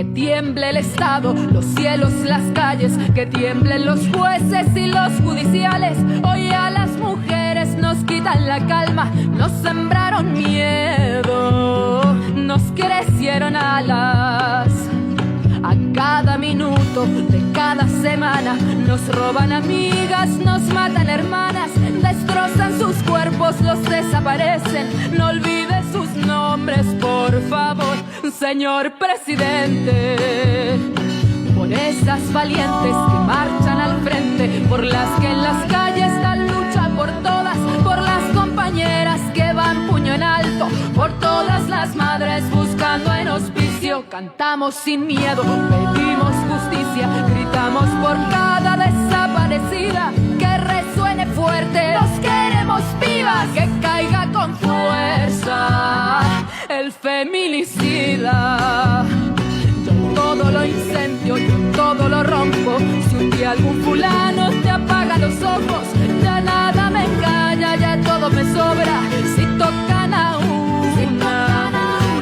que tiemble el Estado, los cielos, las calles, que tiemblen los jueces y los judiciales. Hoy a las mujeres nos quitan la calma, nos sembraron miedo, nos crecieron alas. A cada minuto de cada semana nos roban amigas, nos matan hermanas, destrozan sus cuerpos, los desaparecen. No olvide sus nombres, por favor, señor presidente. Por esas valientes que marchan al frente, por las que en las calles dan lucha por todas, por las compañeras que van puño en alto, por todas las madres buscando en hospicio. Cantamos sin miedo, pedimos justicia, gritamos por cada desaparecida. Que resuene fuerte, los queremos vivas, que caiga con fuerza el feminicida. Yo todo lo incendio, yo todo lo rompo. Si un día algún fulano te apaga los ojos, ya nada me engaña, ya todo me sobra. Si tocan a una,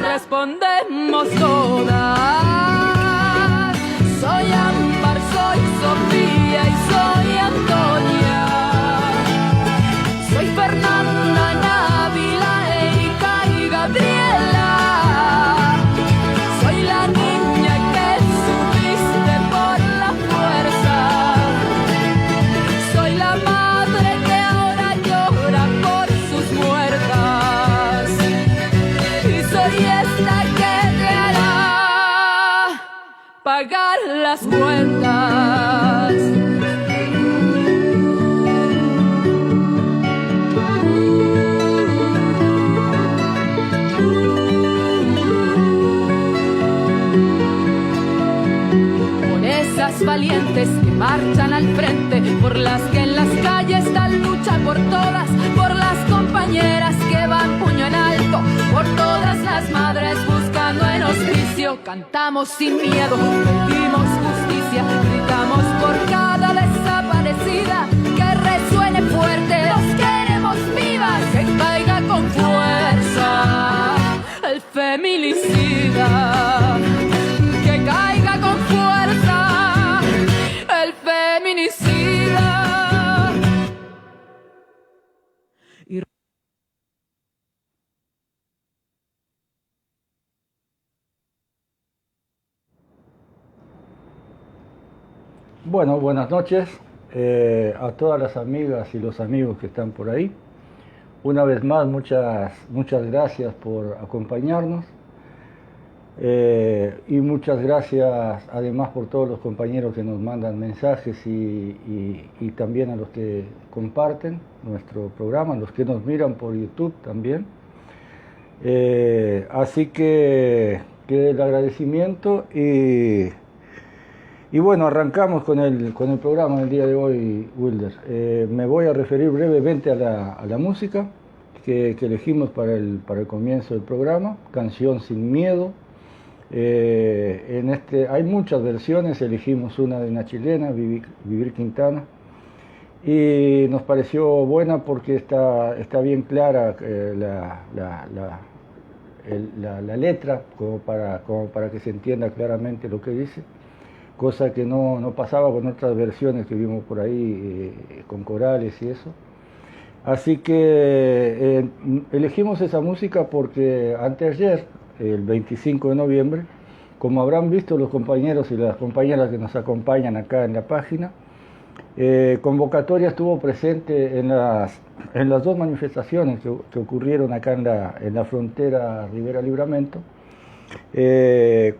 respondemos todas. Soy Ámbar, soy Sofía y soy Antonia. Soy Fernanda, Návila, Erika y Gabriela. Soy la niña que subiste por la fuerza. Soy la madre que ahora llora por sus muertas. Y soy esta que te hará pagar las cuentas. Valientes que marchan al frente, por las que en las calles dan lucha por todas, por las compañeras que van puño en alto, por todas las madres buscando en hospicio. Cantamos sin miedo, pedimos justicia, gritamos por cada desaparecida. Que resuene fuerte, los queremos vivas, que caiga con fuerza el feminicida. Que caiga con fuerza feminicida. Bueno, buenas noches a todas las amigas y los amigos que están por ahí. Una vez más, muchas gracias por acompañarnos. Y muchas gracias además por todos los compañeros que nos mandan mensajes y también a los que comparten nuestro programa, los que nos miran por YouTube también. Así que el agradecimiento y bueno, arrancamos con el programa del día de hoy, Wilder. Me voy a referir brevemente a la música que elegimos para el comienzo del programa, Canción Sin Miedo. Hay muchas versiones, elegimos una de una chilena, Vivir Quintana, y nos pareció buena porque está bien clara la letra, como para que se entienda claramente lo que dice, cosa que no pasaba con otras versiones que vimos por ahí, con corales y eso. Así que elegimos esa música porque anteayer, el 25 de noviembre, como habrán visto los compañeros y las compañeras que nos acompañan acá en la página, Convocatoria estuvo presente en las dos manifestaciones que ocurrieron acá en la frontera Rivera-Livramento,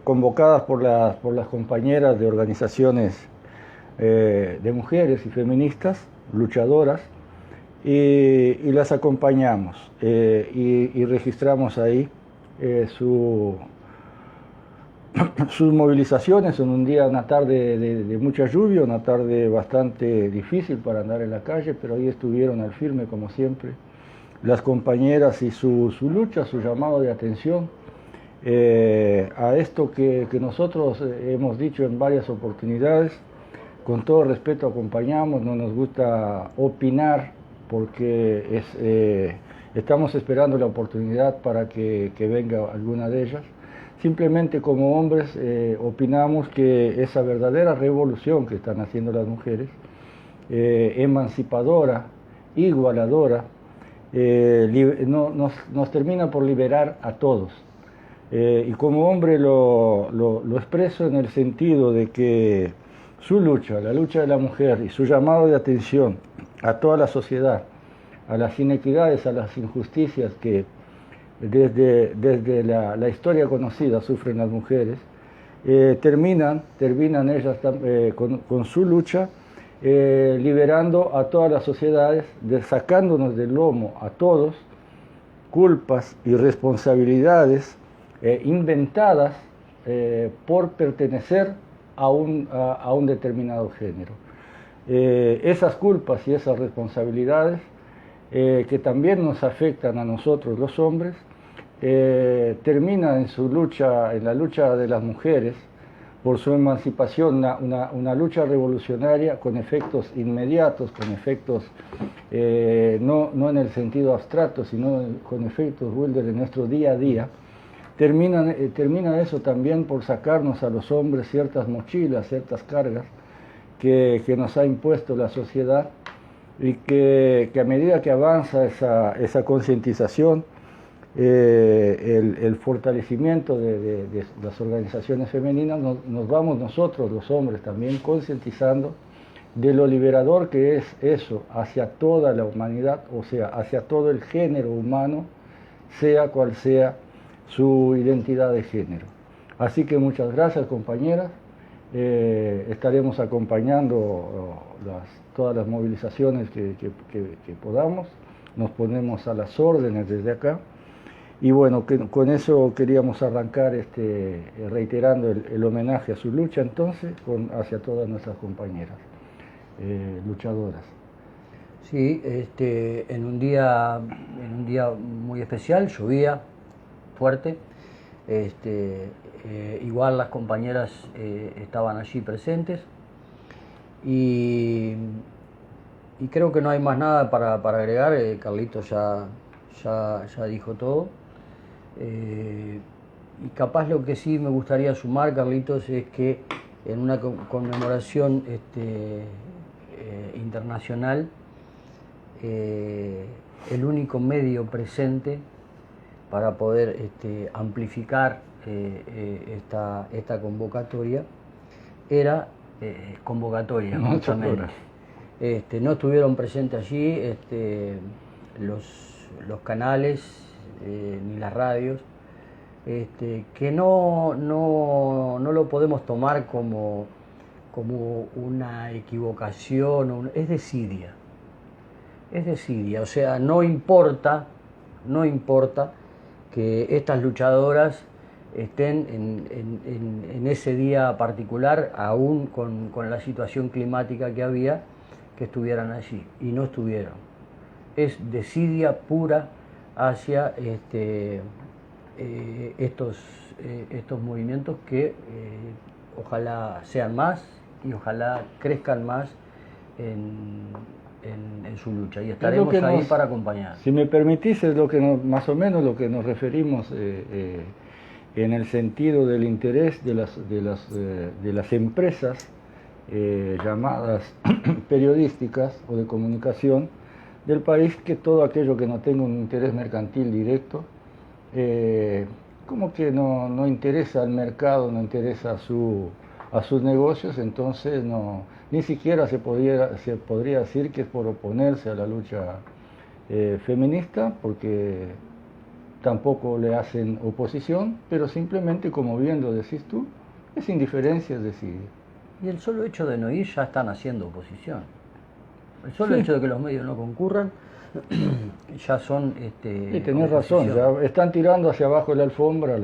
convocadas por las compañeras de organizaciones de mujeres y feministas, luchadoras, y las acompañamos y registramos ahí sus movilizaciones en una tarde de mucha lluvia, una tarde bastante difícil para andar en la calle, pero ahí estuvieron al firme como siempre las compañeras y su lucha, su llamado de atención a esto que nosotros hemos dicho en varias oportunidades. Con todo respeto acompañamos, no nos gusta opinar porque estamos esperando la oportunidad para que venga alguna de ellas. Simplemente como hombres opinamos que esa verdadera revolución que están haciendo las mujeres, emancipadora, igualadora, nos termina por liberar a todos. Y como hombre lo expreso en el sentido de que su lucha, la lucha de la mujer y su llamado de atención a toda la sociedad, a las inequidades, a las injusticias que desde la historia conocida sufren las mujeres, terminan ellas con su lucha liberando a todas las sociedades, sacándonos del lomo a todos culpas y responsabilidades inventadas por pertenecer a un determinado género. Esas culpas y esas responsabilidades que también nos afectan a nosotros los hombres, termina en la lucha de las mujeres por su emancipación, una lucha revolucionaria con efectos inmediatos, con efectos no en el sentido abstracto, sino con efectos, Wilder, en nuestro día a día. Termina eso también por sacarnos a los hombres ciertas mochilas, ciertas cargas que nos ha impuesto la sociedad, y que a medida que avanza esa concientización, el fortalecimiento de las organizaciones femeninas, nos vamos nosotros los hombres también concientizando de lo liberador que es eso hacia toda la humanidad, o sea, hacia todo el género humano, sea cual sea su identidad de género. Así que muchas gracias, compañeras. Estaremos acompañando todas las movilizaciones que podamos. Nos ponemos a las órdenes desde acá. Y bueno, con eso queríamos arrancar reiterando el homenaje a su lucha entonces hacia todas nuestras compañeras luchadoras. Sí, en un día muy especial, llovía fuerte. Igual las compañeras estaban allí presentes y creo que no hay más nada para agregar. Carlitos ya dijo todo. Y capaz lo que sí me gustaría sumar, Carlitos, es que en una conmemoración internacional, el único medio presente para poder amplificar esta convocatoria era convocatoria, justamente. No estuvieron presentes allí los canales ni las radios, que no lo podemos tomar como una equivocación, es desidia, o sea, no importa que estas luchadoras estén en ese día particular, aún con la situación climática que había, que estuvieran allí, y no estuvieron. Es desidia pura hacia estos movimientos que ojalá sean más y ojalá crezcan más en su lucha, y estaremos ahí para acompañar. Si me permitís, es más o menos lo que nos referimos en el sentido del interés de las empresas llamadas periodísticas o de comunicación del país, que todo aquello que no tenga un interés mercantil directo, como que no interesa al mercado, no interesa a sus negocios, entonces ni siquiera se podría decir que es por oponerse a la lucha feminista, porque tampoco le hacen oposición, pero simplemente, como bien lo decís tú, es indiferencia, es decir. Y el solo hecho de no ir ya están haciendo oposición. El solo hecho de que los medios no concurran ya son y tenés razón, ya están tirando hacia abajo la alfombra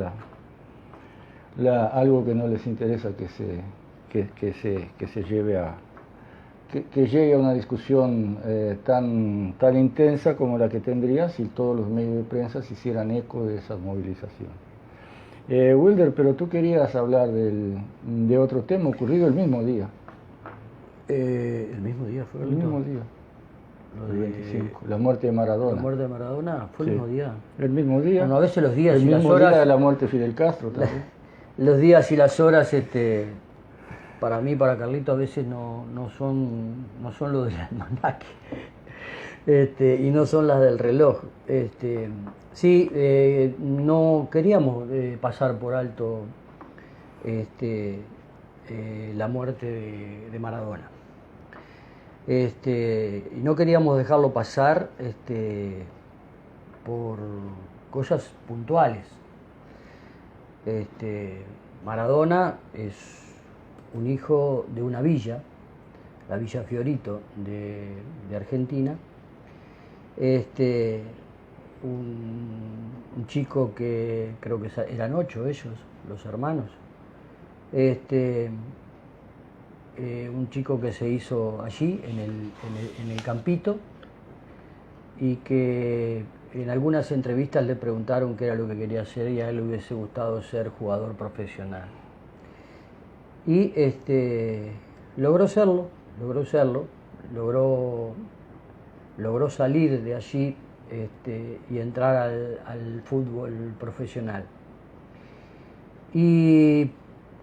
algo que no les interesa que se lleve que llegue a una discusión tan intensa como la que tendría si todos los medios de prensa se hicieran eco de esas movilizaciones. Wilder, pero tú querías hablar de otro tema ocurrido el mismo día. ¿El mismo día fue? El mismo día. lo el de 25, la muerte de Maradona. la muerte de Maradona, fue el Sí. mismo día. El mismo día. Bueno, a veces los días el y las mismo día horas, de la muerte de Fidel Castro también. los días y las horas, para mí, para Carlito, a veces no son los del almanaque, y no son las del reloj. Sí, no queríamos pasar por alto la muerte de Maradona. Y no queríamos dejarlo pasar por cosas puntuales. Maradona es un hijo de una villa, la Villa Fiorito de Argentina. Un chico que creo que eran 8 ellos, los hermanos. Un chico que se hizo allí, en el campito, y que en algunas entrevistas le preguntaron qué era lo que quería hacer y a él le hubiese gustado ser jugador profesional. Y logró salir de allí y entrar al fútbol profesional. Y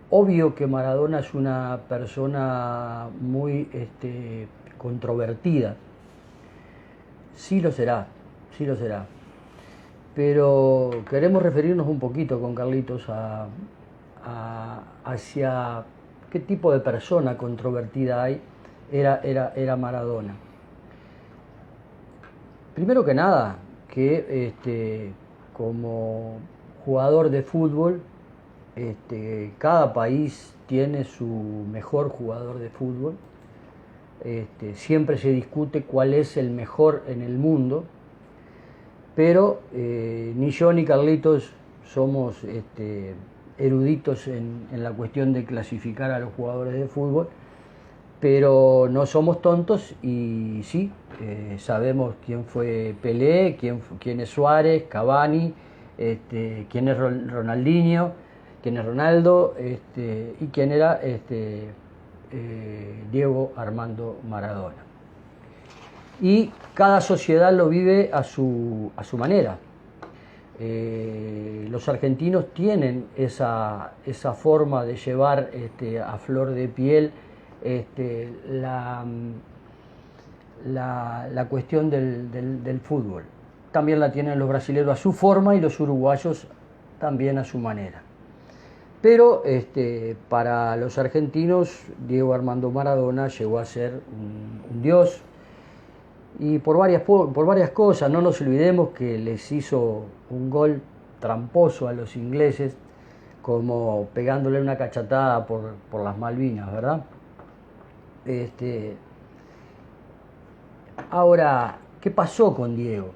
obvio que Maradona es una persona muy controvertida. Sí lo será. Pero queremos referirnos un poquito con Carlitos hacia qué tipo de persona controvertida era Maradona. Primero que nada, que como jugador de fútbol, cada país tiene su mejor jugador de fútbol. Siempre se discute cuál es el mejor en el mundo, pero ni yo ni Carlitos somos eruditos en la cuestión de clasificar a los jugadores de fútbol, pero no somos tontos y sí, sabemos quién fue Pelé, quién es Suárez, Cavani, quién es Ronaldinho, quién es Ronaldo, y quién era Diego Armando Maradona. Y cada sociedad lo vive a su manera. Los argentinos tienen esa forma de llevar a flor de piel la cuestión del fútbol. También la tienen los brasileños a su forma y los uruguayos también a su manera. Pero para los argentinos, Diego Armando Maradona llegó a ser un dios, y por varias cosas. No nos olvidemos que les hizo un gol tramposo a los ingleses, como pegándole una cachatada por las Malvinas, ¿verdad? Ahora, ¿qué pasó con Diego?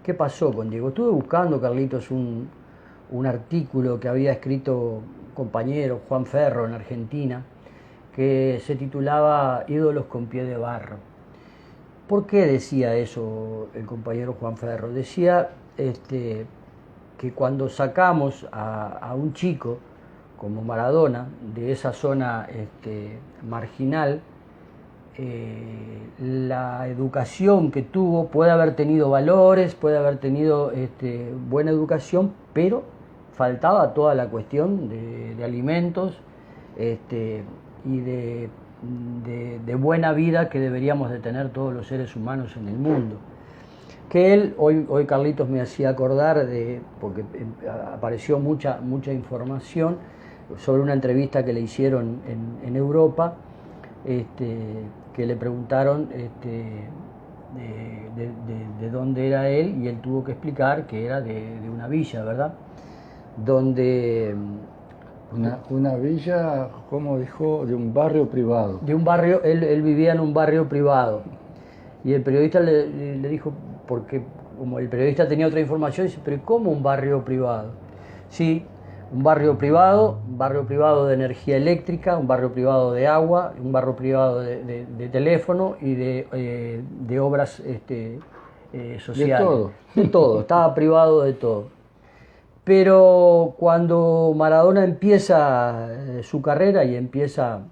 Estuve buscando, Carlitos, un artículo que había escrito un compañero, Juan Ferro, en Argentina, que se titulaba Ídolos con pie de barro. ¿Por qué decía eso el compañero Juan Ferro? Decía que cuando sacamos a un chico como Maradona de esa zona marginal, la educación que tuvo, puede haber tenido valores, puede haber tenido buena educación, pero faltaba toda la cuestión de alimentos y de buena vida que deberíamos de tener todos los seres humanos en el mundo. Que él, hoy Carlitos me hacía acordar porque apareció mucha información sobre una entrevista que le hicieron en Europa, que le preguntaron de dónde era él, y él tuvo que explicar que era de una villa, ¿verdad? Donde... Una villa, como dijo, de un barrio privado. De un barrio, él vivía en un barrio privado. Y el periodista le dijo, porque como el periodista tenía otra información, dice, pero ¿cómo un barrio privado? Sí, un barrio privado de energía eléctrica, un barrio privado de agua, un barrio privado de teléfono y de obras sociales. De todo. De todo, estaba privado de todo. Pero cuando Maradona empieza su carrera, y empieza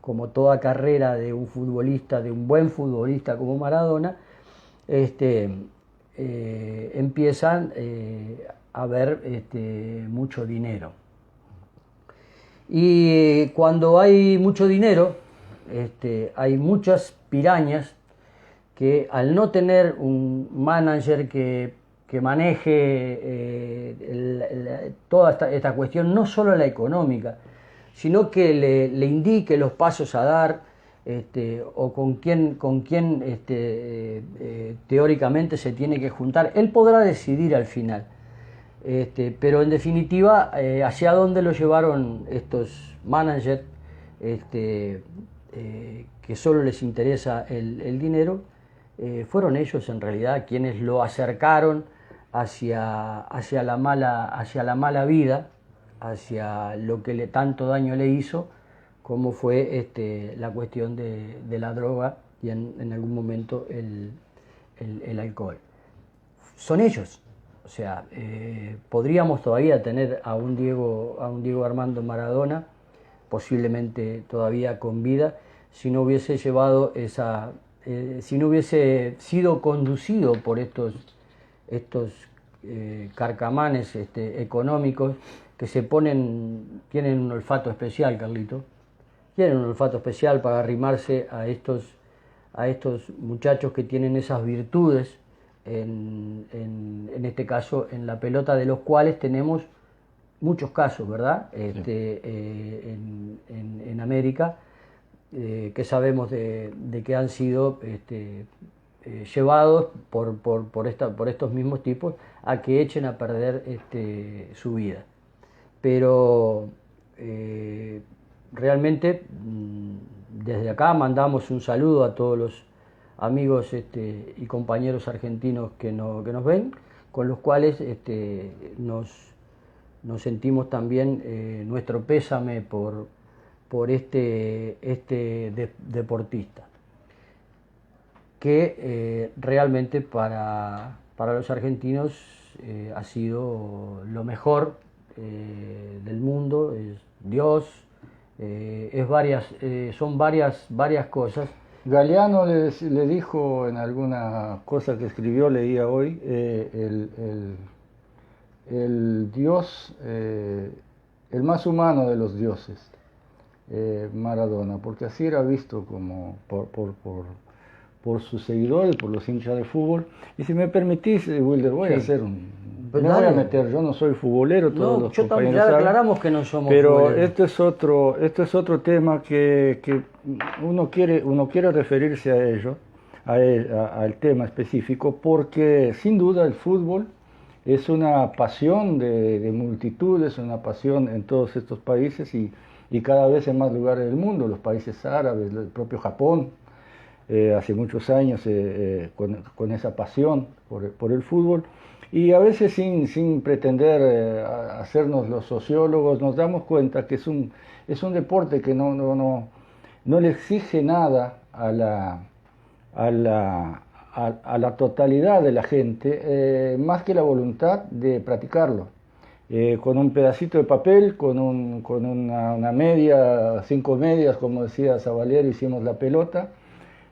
como toda carrera de un futbolista, de un buen futbolista como Maradona, empiezan a haber mucho dinero. Y cuando hay mucho dinero, hay muchas pirañas que al no tener un manager que maneje toda esta cuestión, no solo la económica, sino que le indique los pasos a dar, o con quién teóricamente se tiene que juntar. Él podrá decidir al final, pero en definitiva, hacia dónde lo llevaron estos managers que solo les interesa el dinero, fueron ellos en realidad quienes lo acercaron hacia la mala vida, hacia lo que tanto daño le hizo, como fue la cuestión de la droga y en algún momento el alcohol. Son ellos. O sea, podríamos todavía tener a un Diego Armando Maradona, posiblemente todavía con vida, si no hubiese llevado si no hubiese sido conducido por estos carcamanes económicos que tienen un olfato especial, Carlito. Tienen un olfato especial para arrimarse a estos muchachos que tienen esas virtudes, en este caso en la pelota, de los cuales tenemos muchos casos, ¿verdad? En América, que sabemos de que han sido llevados por estos mismos tipos a que echen a perder su vida. Pero realmente desde acá mandamos un saludo a todos los amigos y compañeros argentinos que nos ven, con los cuales nos sentimos también nuestro pésame por este deportista, que realmente para los argentinos ha sido lo mejor del mundo, es Dios, son varias cosas. Galeano le dijo en alguna cosa que escribió, leía hoy, el Dios, el más humano de los dioses, Maradona, porque así era visto como por sus seguidores, por los hinchas de fútbol. Y si me permitís, Wilder, voy a hacer me voy a meter, yo no soy futbolero, todos los compañeros ya aclaramos que no somos pero futboleros. Esto es otro tema que uno quiere referirse a ello, al tema específico, porque sin duda el fútbol es una pasión de multitudes, una pasión en todos estos países y cada vez en más lugares del mundo, los países árabes, el propio Japón, hace muchos años con esa pasión por el fútbol. Y a veces sin pretender hacernos los sociólogos, nos damos cuenta que es un deporte que no le exige nada a la totalidad de la gente, más que la voluntad de practicarlo. Con un pedacito de papel, con una media, 5 medias, como decía Zabalero, hicimos la pelota.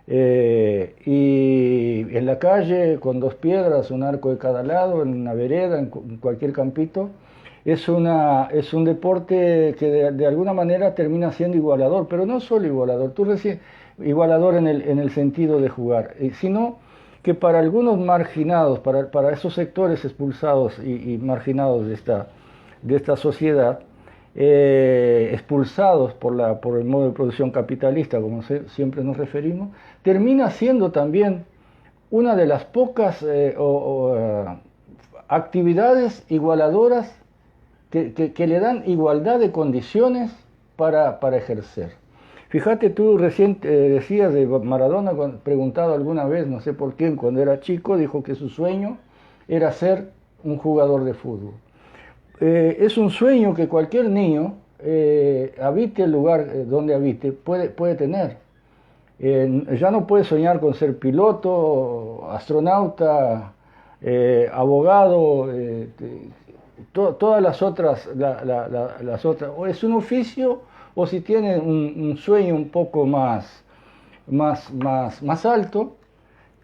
Y en la calle, con 2 piedras, un arco de cada lado, en una vereda, en cualquier campito, es un deporte que de alguna manera termina siendo igualador, pero no solo igualador, igualador en el sentido de jugar, sino que para algunos marginados, para esos sectores expulsados y marginados de esta sociedad, expulsados por el modo de producción capitalista, como siempre nos referimos, termina siendo también una de las pocas actividades igualadoras que le dan igualdad de condiciones para ejercer. Fíjate, tú recién decías de Maradona, preguntado alguna vez, no sé por quién, cuando era chico, dijo que su sueño era ser un jugador de fútbol. Es un sueño que cualquier niño, habite el lugar donde habite, puede tener. Ya no puede soñar con ser piloto, astronauta, abogado, todas las otras, o es un oficio, o si tiene un sueño un poco más alto,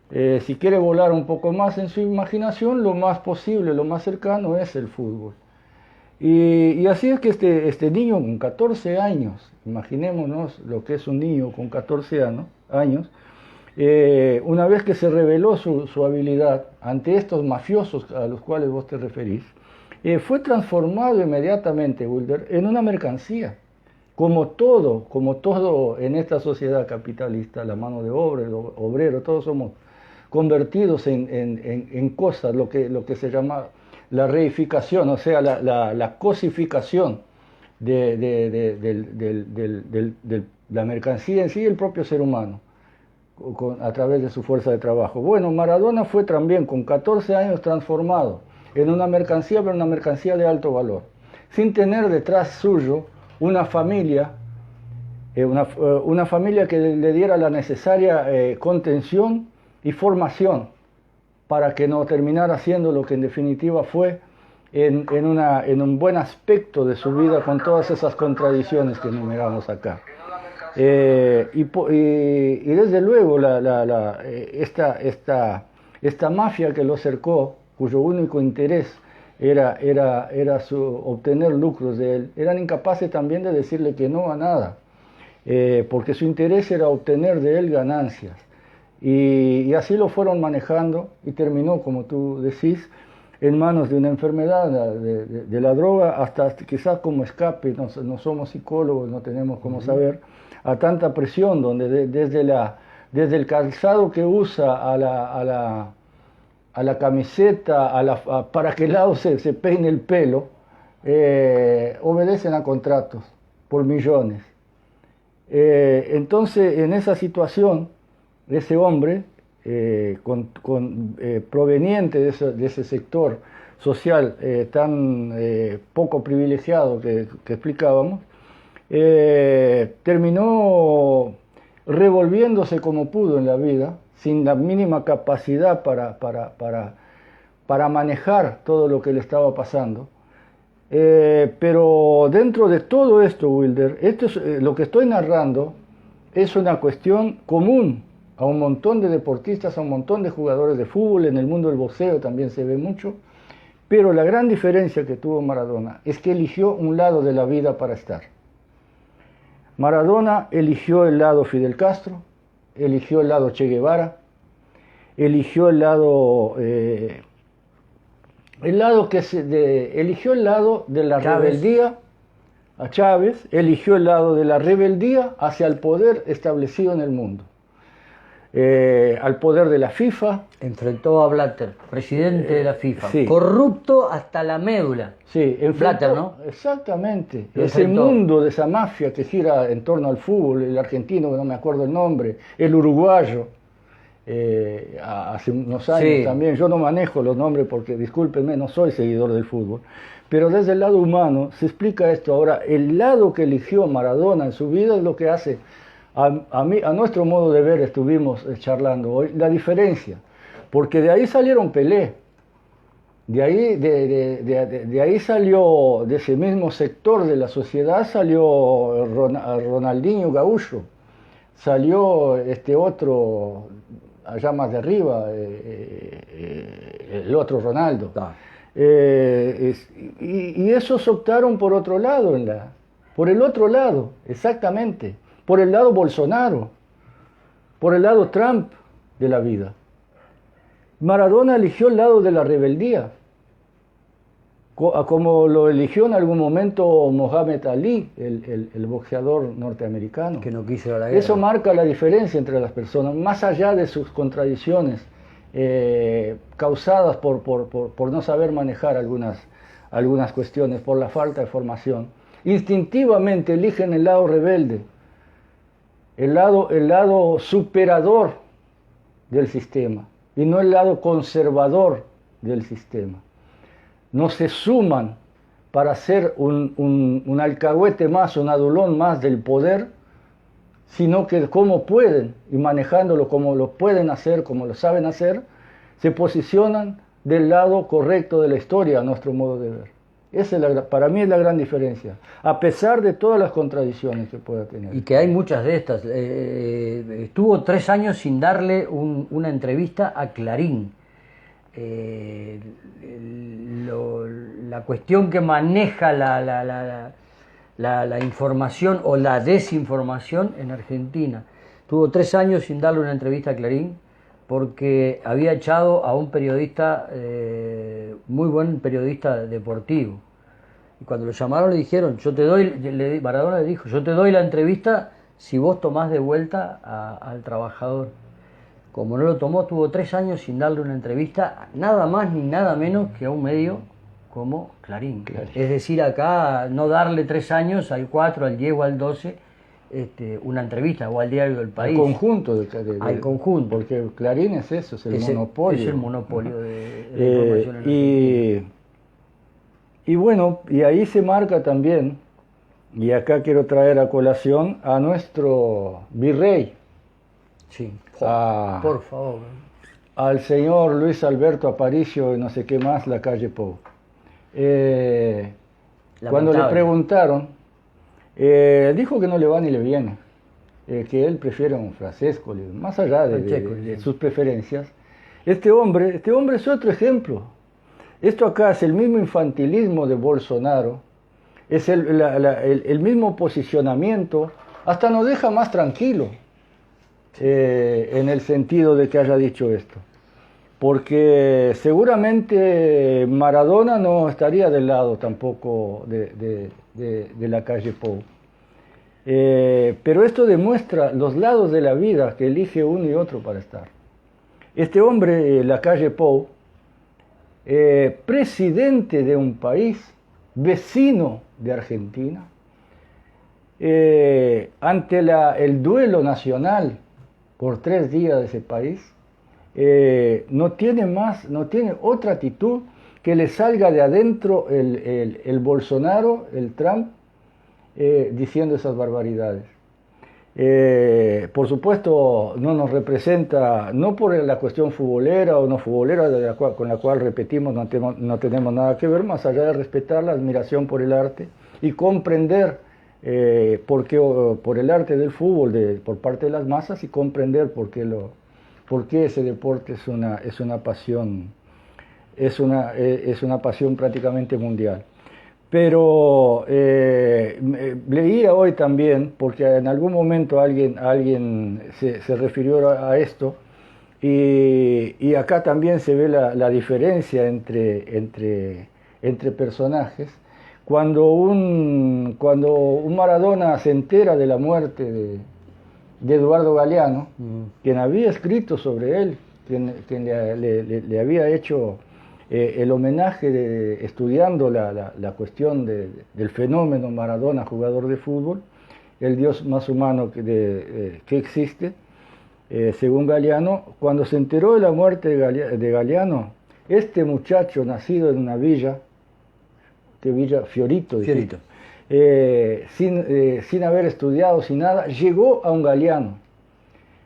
Si quiere volar un poco más en su imaginación, lo más posible, lo más cercano es el fútbol. Y así es que este niño con 14 años, imaginémonos lo que es un niño con 14 años, una vez que se reveló su habilidad ante estos mafiosos a los cuales vos te referís, fue transformado inmediatamente, Wilder, en una mercancía. Como todo en esta sociedad capitalista, la mano de obra, el obrero, todos somos convertidos en cosas, lo que se llama la reificación, o sea, la cosificación de la mercancía en sí y el propio ser humano, a través de su fuerza de trabajo. Bueno, Maradona fue también con 14 años transformado en una mercancía, pero una mercancía de alto valor, sin tener detrás suyo una familia, una familia que le diera la necesaria contención y formación para que no terminara siendo lo que en definitiva fue en un buen aspecto de su vida, con todas esas contradicciones que enumeramos acá. Y desde luego esta mafia que lo cercó, cuyo único interés era obtener lucros de él, eran incapaces también de decirle que no a nada, porque su interés era obtener de él ganancias. Y así lo fueron manejando y terminó, como tú decís, en manos de una enfermedad, de la droga, hasta quizás como escape. No somos psicólogos, no tenemos cómo saber, a tanta presión, donde desde el calzado que usa a la camiseta, para qué lado se peine el pelo, obedecen a contratos por millones. Entonces, en esa situación, ese hombre, proveniente de ese sector social tan poco privilegiado que explicábamos, terminó revolviéndose como pudo en la vida, sin la mínima capacidad para manejar todo lo que le estaba pasando. Pero dentro de todo esto, Wilder, lo que estoy narrando es una cuestión común a un montón de deportistas, a un montón de jugadores de fútbol. En el mundo del boxeo también se ve mucho, pero la gran diferencia que tuvo Maradona es que eligió un lado de la vida para estar. Maradona eligió el lado Fidel Castro, eligió el lado Che Guevara, eligió el lado eligió el lado de la rebeldía a Chávez, eligió el lado de la rebeldía hacia el poder establecido en el mundo. Al poder de la FIFA. Enfrentó a Blatter, presidente de la FIFA, sí. Corrupto hasta la médula. Sí, Blatter, ¿no? Exactamente. Ese mundo de esa mafia que gira en torno al fútbol, el argentino, que no me acuerdo el nombre, el uruguayo, hace unos años sí. También, yo no manejo los nombres porque, discúlpenme, no soy seguidor del fútbol, pero desde el lado humano se explica esto. Ahora, el lado que eligió Maradona en su vida es lo que hace. A nuestro modo de ver, estuvimos charlando hoy, la diferencia, porque de ahí salieron Pelé, de ahí salió, de ese mismo sector de la sociedad salió Ronaldinho Gaúcho, salió este otro, allá más de arriba, el otro Ronaldo, y esos optaron por otro lado, por el otro lado, exactamente. Por el lado Bolsonaro, por el lado Trump de la vida. Maradona eligió el lado de la rebeldía, como lo eligió en algún momento Mohamed Ali, el boxeador norteamericano. Que no quiso la guerra. Eso marca la diferencia entre las personas, más allá de sus contradicciones causadas por no saber manejar algunas cuestiones, por la falta de formación. Instintivamente eligen el lado rebelde. El lado superador del sistema y no el lado conservador del sistema. No se suman para ser un alcahuete más, un adulón más del poder, sino que como pueden, y manejándolo como lo pueden hacer, como lo saben hacer, se posicionan del lado correcto de la historia, a nuestro modo de ver. Esa es para mí es la gran diferencia, a pesar de todas las contradicciones que pueda tener. Y que hay muchas de estas. Estuvo 3 años sin darle una entrevista a Clarín. La cuestión que maneja la información o la desinformación en Argentina. Tuvo 3 años sin darle una entrevista a Clarín porque había echado a un periodista, muy buen periodista deportivo. Y cuando lo llamaron le dijeron, Maradona le dijo, yo te doy la entrevista si vos tomás de vuelta al trabajador. Como no lo tomó, tuvo 3 años sin darle una entrevista, nada más ni nada menos que a un medio como Clarín. Es decir, acá no darle 3 años al 4, al 10 o al 12 una entrevista, o al diario del País. Al conjunto. Al conjunto. Porque Clarín es eso, es el monopolio. Es el monopolio de la información en Argentina. Y bueno, y ahí se marca también, y acá quiero traer a colación a nuestro virrey. Sí, por favor. Al señor Luis Alberto Aparicio y no sé qué más, la calle Pou. Cuando le preguntaron, dijo que no le va ni le viene, que él prefiere a un Francesco, más allá de sus preferencias. Este hombre es otro ejemplo. Esto acá es el mismo infantilismo de Bolsonaro, es el mismo posicionamiento, hasta nos deja más tranquilo. En el sentido de que haya dicho esto, porque seguramente Maradona no estaría del lado tampoco de la calle Pou, pero esto demuestra los lados de la vida que elige uno y otro para estar. Este hombre, la calle Pou, presidente de un país vecino de Argentina, ante el duelo nacional por 3 días de ese país, no tiene otra actitud que le salga de adentro el Bolsonaro, el Trump, diciendo esas barbaridades. Por supuesto, no nos representa, no por la cuestión futbolera o no futbolera, con la cual repetimos, no tenemos nada que ver, más allá de respetar la admiración por el arte y comprender por el arte del fútbol por parte de las masas, y comprender por qué ese deporte es una pasión prácticamente mundial. Pero leía hoy también, porque en algún momento alguien se refirió a esto, y acá también se ve la diferencia entre personajes. Cuando un Maradona se entera de la muerte de Eduardo Galeano, quien había escrito sobre él, quien le había hecho el homenaje estudiando la cuestión del fenómeno Maradona, jugador de fútbol, el dios más humano que existe, según Galeano, cuando se enteró de la muerte de Galeano, este muchacho nacido en una villa, Fiorito, sin haber estudiado, sin nada, llegó a un Galeano,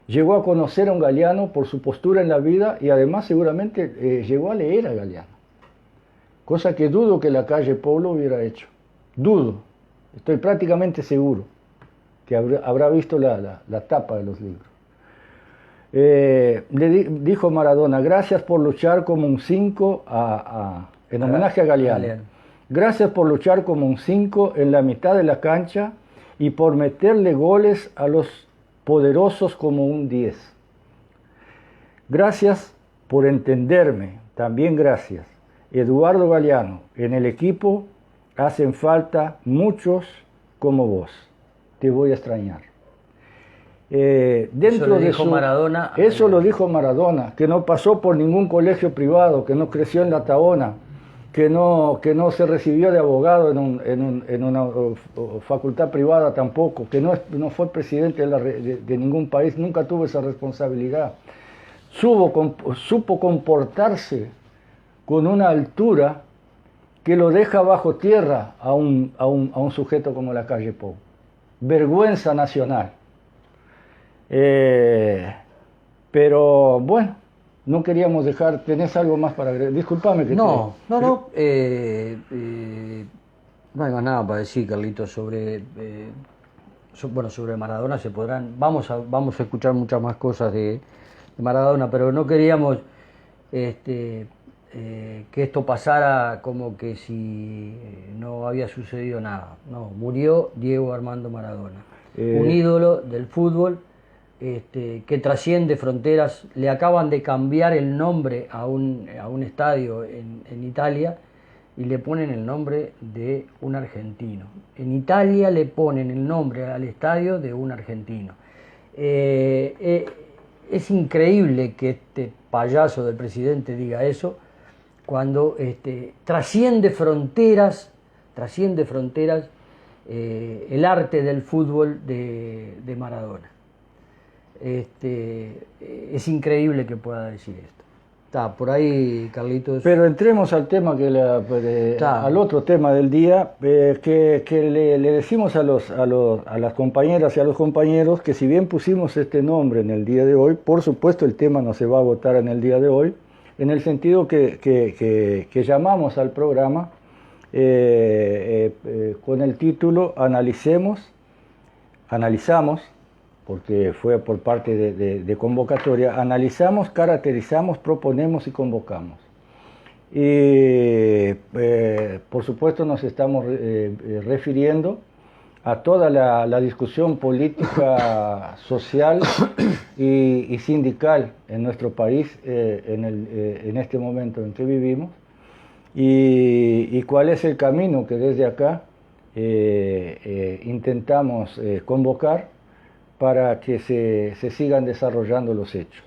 llegó a conocer a un Galeano por su postura en la vida, y además seguramente llegó a leer a Galeano, cosa que dudo que la calle Pou lo hubiera hecho, estoy prácticamente seguro que habrá visto la tapa de los libros. Le dijo Maradona: gracias por luchar como un 5 en homenaje a Galeano. Gracias por luchar como un 5 en la mitad de la cancha y por meterle goles a los poderosos como un 10. Gracias por entenderme, también gracias. Eduardo Galeano, en el equipo hacen falta muchos como vos. Te voy a extrañar. Eso lo dijo Maradona, que no pasó por ningún colegio privado, que no creció en La Taona, que no se recibió de abogado en una facultad privada tampoco, que no fue presidente de ningún país, nunca tuvo esa responsabilidad. Supo comportarse con una altura que lo deja bajo tierra a un sujeto como la calle Pou. Vergüenza nacional. Pero bueno, no queríamos dejar. ¿Tenés algo más para agregar? Disculpame que No. No hay más nada para decir, Carlitos, sobre sobre Maradona vamos a escuchar muchas más cosas de Maradona, pero no queríamos que esto pasara como que si no había sucedido nada. No, murió Diego Armando Maradona, un ídolo del fútbol que trasciende fronteras. Le acaban de cambiar el nombre a un estadio en Italia y le ponen el nombre de un argentino. En Italia le ponen el nombre al estadio de un argentino. Es increíble que este payaso del presidente diga eso cuando trasciende fronteras el arte del fútbol de Maradona. Es increíble que pueda decir esto. Está por ahí, Carlitos. Pero entremos al tema al otro tema del día, que le decimos a las compañeras y a los compañeros que si bien pusimos este nombre en el día de hoy, por supuesto el tema no se va a agotar en el día de hoy, en el sentido que llamamos al programa con el título Analizamos, porque fue por parte de convocatoria, analizamos, caracterizamos, proponemos y convocamos. Y por supuesto nos estamos refiriendo a toda la discusión política, social y sindical en nuestro país en este momento en que vivimos, y cuál es el camino que desde acá intentamos convocar para que se sigan desarrollando los hechos.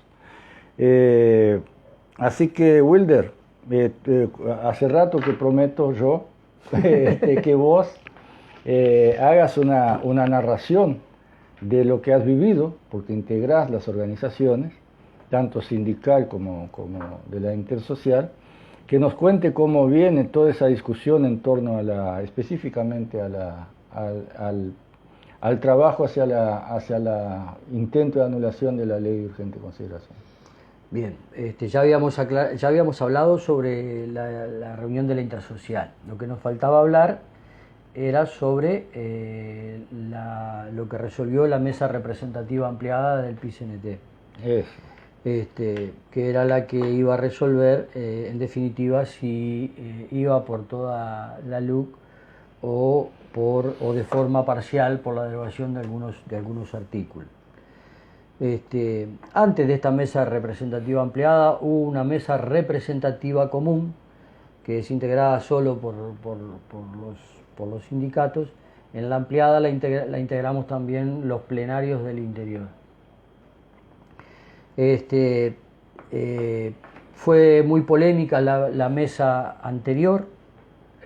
Así que, Wilder, hace rato que prometo yo que vos hagas una narración de lo que has vivido, porque integrás las organizaciones, tanto sindical como de la intersocial, que nos cuente cómo viene toda esa discusión en torno específicamente al trabajo hacia la intento de anulación de la ley de urgente consideración. Bien, ya habíamos hablado sobre la reunión de la intersocial. Lo que nos faltaba hablar era sobre lo que resolvió la mesa representativa ampliada del PICNT. Que era la que iba a resolver, en definitiva, si iba por toda la LUC o de forma parcial por la derogación de algunos artículos. Antes de esta mesa representativa ampliada hubo una mesa representativa común que es integrada solo por los sindicatos. En la ampliada la integramos también los plenarios del interior. Fue muy polémica la mesa anterior,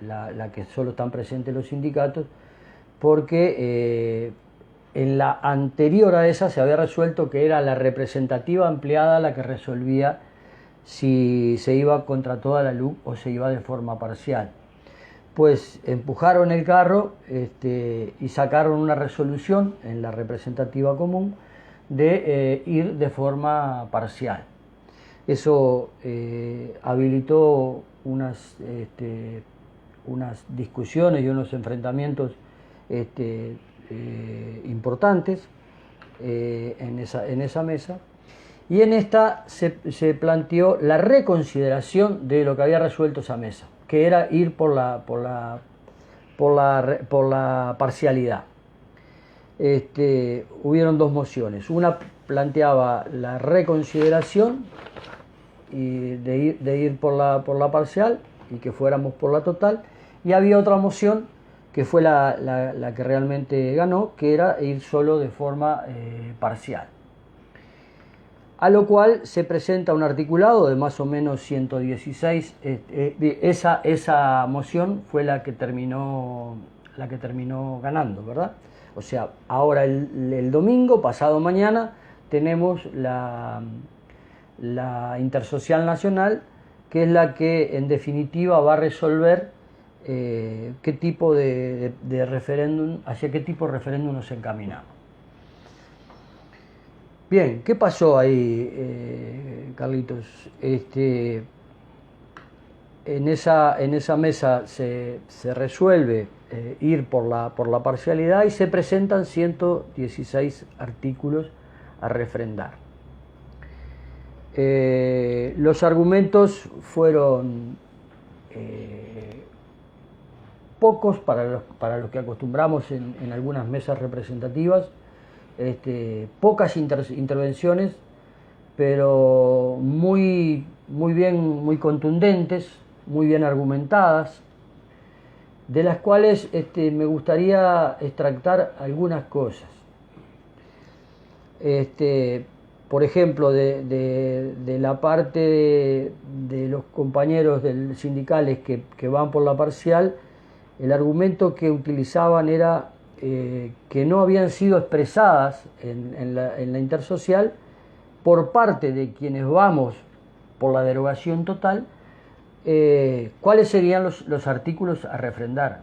la que solo están presentes los sindicatos, porque en la anterior a esa se había resuelto que era la representativa ampliada la que resolvía si se iba contra toda la LUC o se iba de forma parcial. Pues empujaron el carro y sacaron una resolución en la representativa común de ir de forma parcial. Eso habilitó unas discusiones y unos enfrentamientos importantes en esa mesa, y en esta se planteó la reconsideración de lo que había resuelto esa mesa, que era ir por la parcialidad. Hubieron dos mociones. Una planteaba la reconsideración y de ir por la parcial y que fuéramos por la total, y había otra moción que fue la que realmente ganó, que era ir solo de forma parcial. A lo cual se presenta un articulado de más o menos 116. Esa moción fue la que terminó ganando, ¿verdad? O sea, ahora el domingo, pasado mañana, tenemos la Intersocial Nacional, que es la que en definitiva va a resolver qué tipo de referéndum, hacia qué tipo de referéndum nos encaminamos. Bien, ¿qué pasó ahí, Carlitos? en esa mesa se resuelve ir por la parcialidad y se presentan 116 artículos a refrendar. Los argumentos fueron pocos para los que acostumbramos en algunas mesas representativas, pocas intervenciones, pero muy bien, muy contundentes, muy bien argumentadas, de las cuales me gustaría extractar algunas cosas. Por ejemplo, de la parte de los compañeros sindicales que van por la parcial, el argumento que utilizaban era que no habían sido expresadas en la intersocial por parte de quienes vamos por la derogación total, cuáles serían los artículos a refrendar.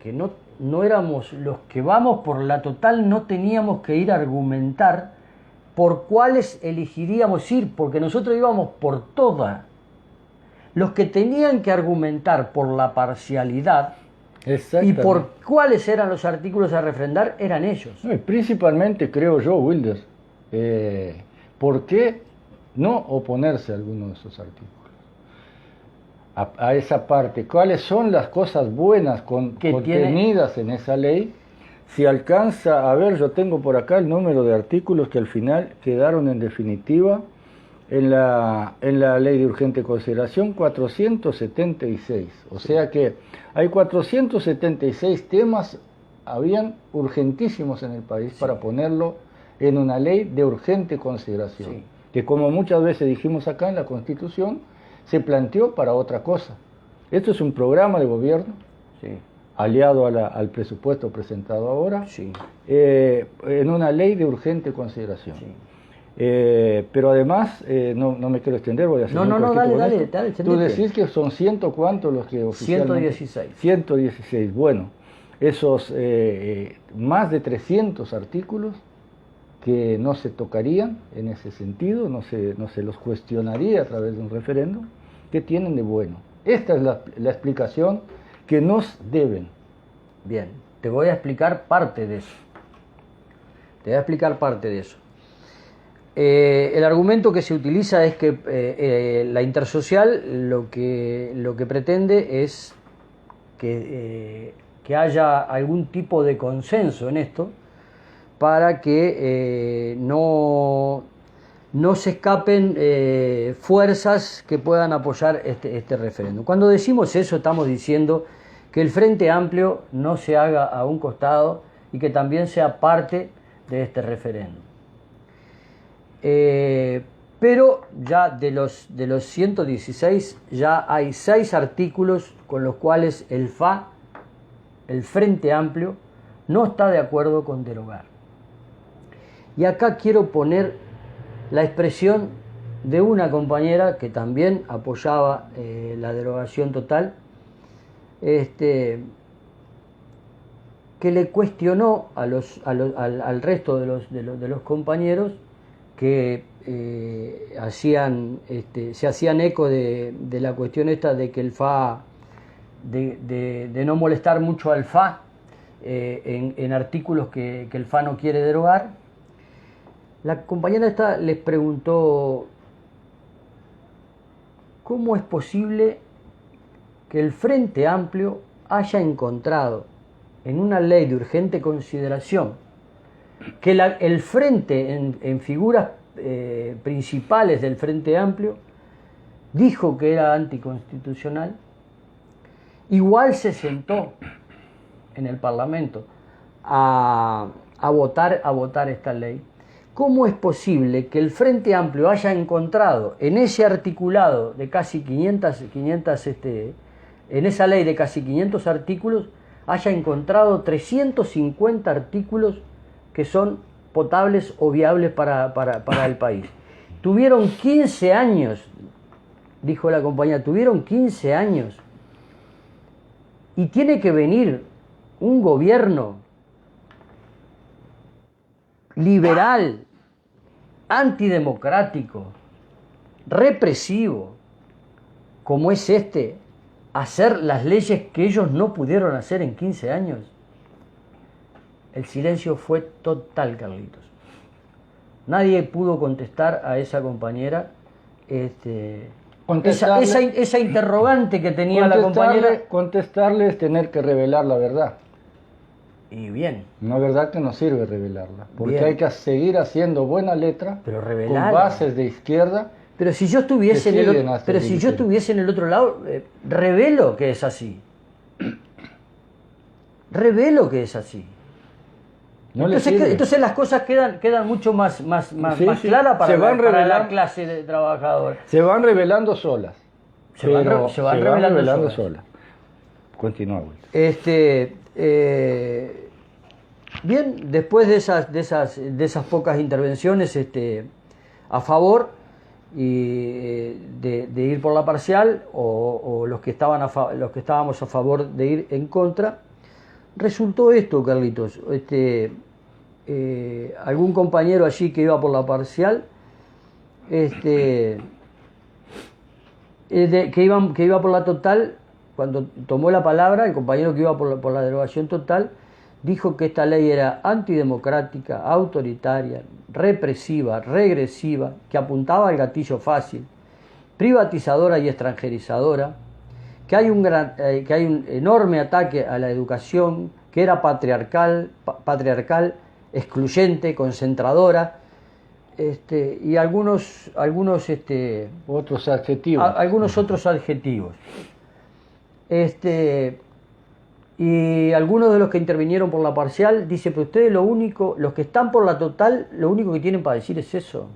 Que no éramos los que vamos por la total, no teníamos que ir a argumentar por cuáles elegiríamos ir, porque nosotros íbamos por toda. Los que tenían que argumentar por la parcialidad y por cuáles eran los artículos a refrendar eran ellos. No, y principalmente, creo yo, Wilder, ¿por qué no oponerse a alguno de esos artículos? A esa parte, ¿cuáles son las cosas buenas contenidas en esa ley? Si alcanza a ver, yo tengo por acá el número de artículos que al final quedaron en definitiva en la ley de urgente consideración, 476. O sea que hay 476 temas, habían urgentísimos en el país para ponerlo en una ley de urgente consideración, que como muchas veces dijimos acá en la Constitución, se planteó para otra cosa. Esto es un programa de gobierno, aliado al presupuesto presentado ahora, en una ley de urgente consideración. Pero además, no me quiero extender, voy a hacer dale, Tú decís que son ¿cuántos los que oficialmente? 116. 116, bueno, esos más de 300 artículos que no se tocarían en ese sentido, no se los cuestionaría a través de un referéndum, ¿qué tienen de bueno? Esta es la explicación que nos deben. Bien, te voy a explicar parte de eso. El argumento que se utiliza es que la intersocial lo que pretende es que haya algún tipo de consenso en esto para que no se escapen fuerzas que puedan apoyar este referéndum. Cuando decimos eso, estamos diciendo que el Frente Amplio no se haga a un costado y que también sea parte de este referéndum. Pero ya de los 116 ya hay 6 artículos con los cuales el Frente Amplio, no está de acuerdo con derogar. Y acá quiero poner la expresión de una compañera que también apoyaba la derogación total, que le cuestionó al resto de los compañeros que se hacían eco de la cuestión esta de que el FA, de no molestar mucho al FA en artículos que el FA no quiere derogar. La compañera esta les preguntó cómo es posible que el Frente Amplio haya encontrado en una ley de urgente consideración que el Frente, en figuras principales del Frente Amplio, dijo que era anticonstitucional, igual se sentó en el Parlamento a votar esta ley. ¿Cómo es posible que el Frente Amplio haya encontrado en ese articulado de casi 500 en esa ley de casi 500 artículos, haya encontrado 350 artículos que son potables o viables para el país? Tuvieron 15 años, dijo la compañía, tuvieron 15 años. Y tiene que venir un gobierno liberal, antidemocrático, represivo, como es este, hacer las leyes que ellos no pudieron hacer en 15 años? El silencio fue total, Carlitos. Nadie pudo contestar a esa compañera esa interrogante que tenía la compañera. Contestarle es tener que revelar la verdad. Y bien. No es verdad que no sirve revelarla, porque Bien. hay que seguir haciendo buena letra, Pero con revelarla. bases de izquierda. Pero si yo estuviese en el otro lado, revelo que es así. Revelo que es así. No Entonces las cosas quedan mucho más claras para la clase de trabajadores. Se van revelando solas. Se van revelando solas. Continúa, Will. Bien, después de esas pocas intervenciones a favor y de ir por la parcial o los que estábamos a favor de ir en contra, resultó esto, Carlitos. Algún compañero allí que iba por la parcial, que iba por la total, cuando tomó la palabra, el compañero que iba por la derogación total, dijo que esta ley era antidemocrática, autoritaria, represiva, regresiva, que apuntaba al gatillo fácil, privatizadora y extranjerizadora, que hay un enorme ataque a la educación, que era patriarcal, excluyente, concentradora, y algunos otros adjetivos. Algunos otros adjetivos. Y algunos de los que intervinieron por la parcial dice, pero ustedes los que están por la total, lo único que tienen para decir es eso.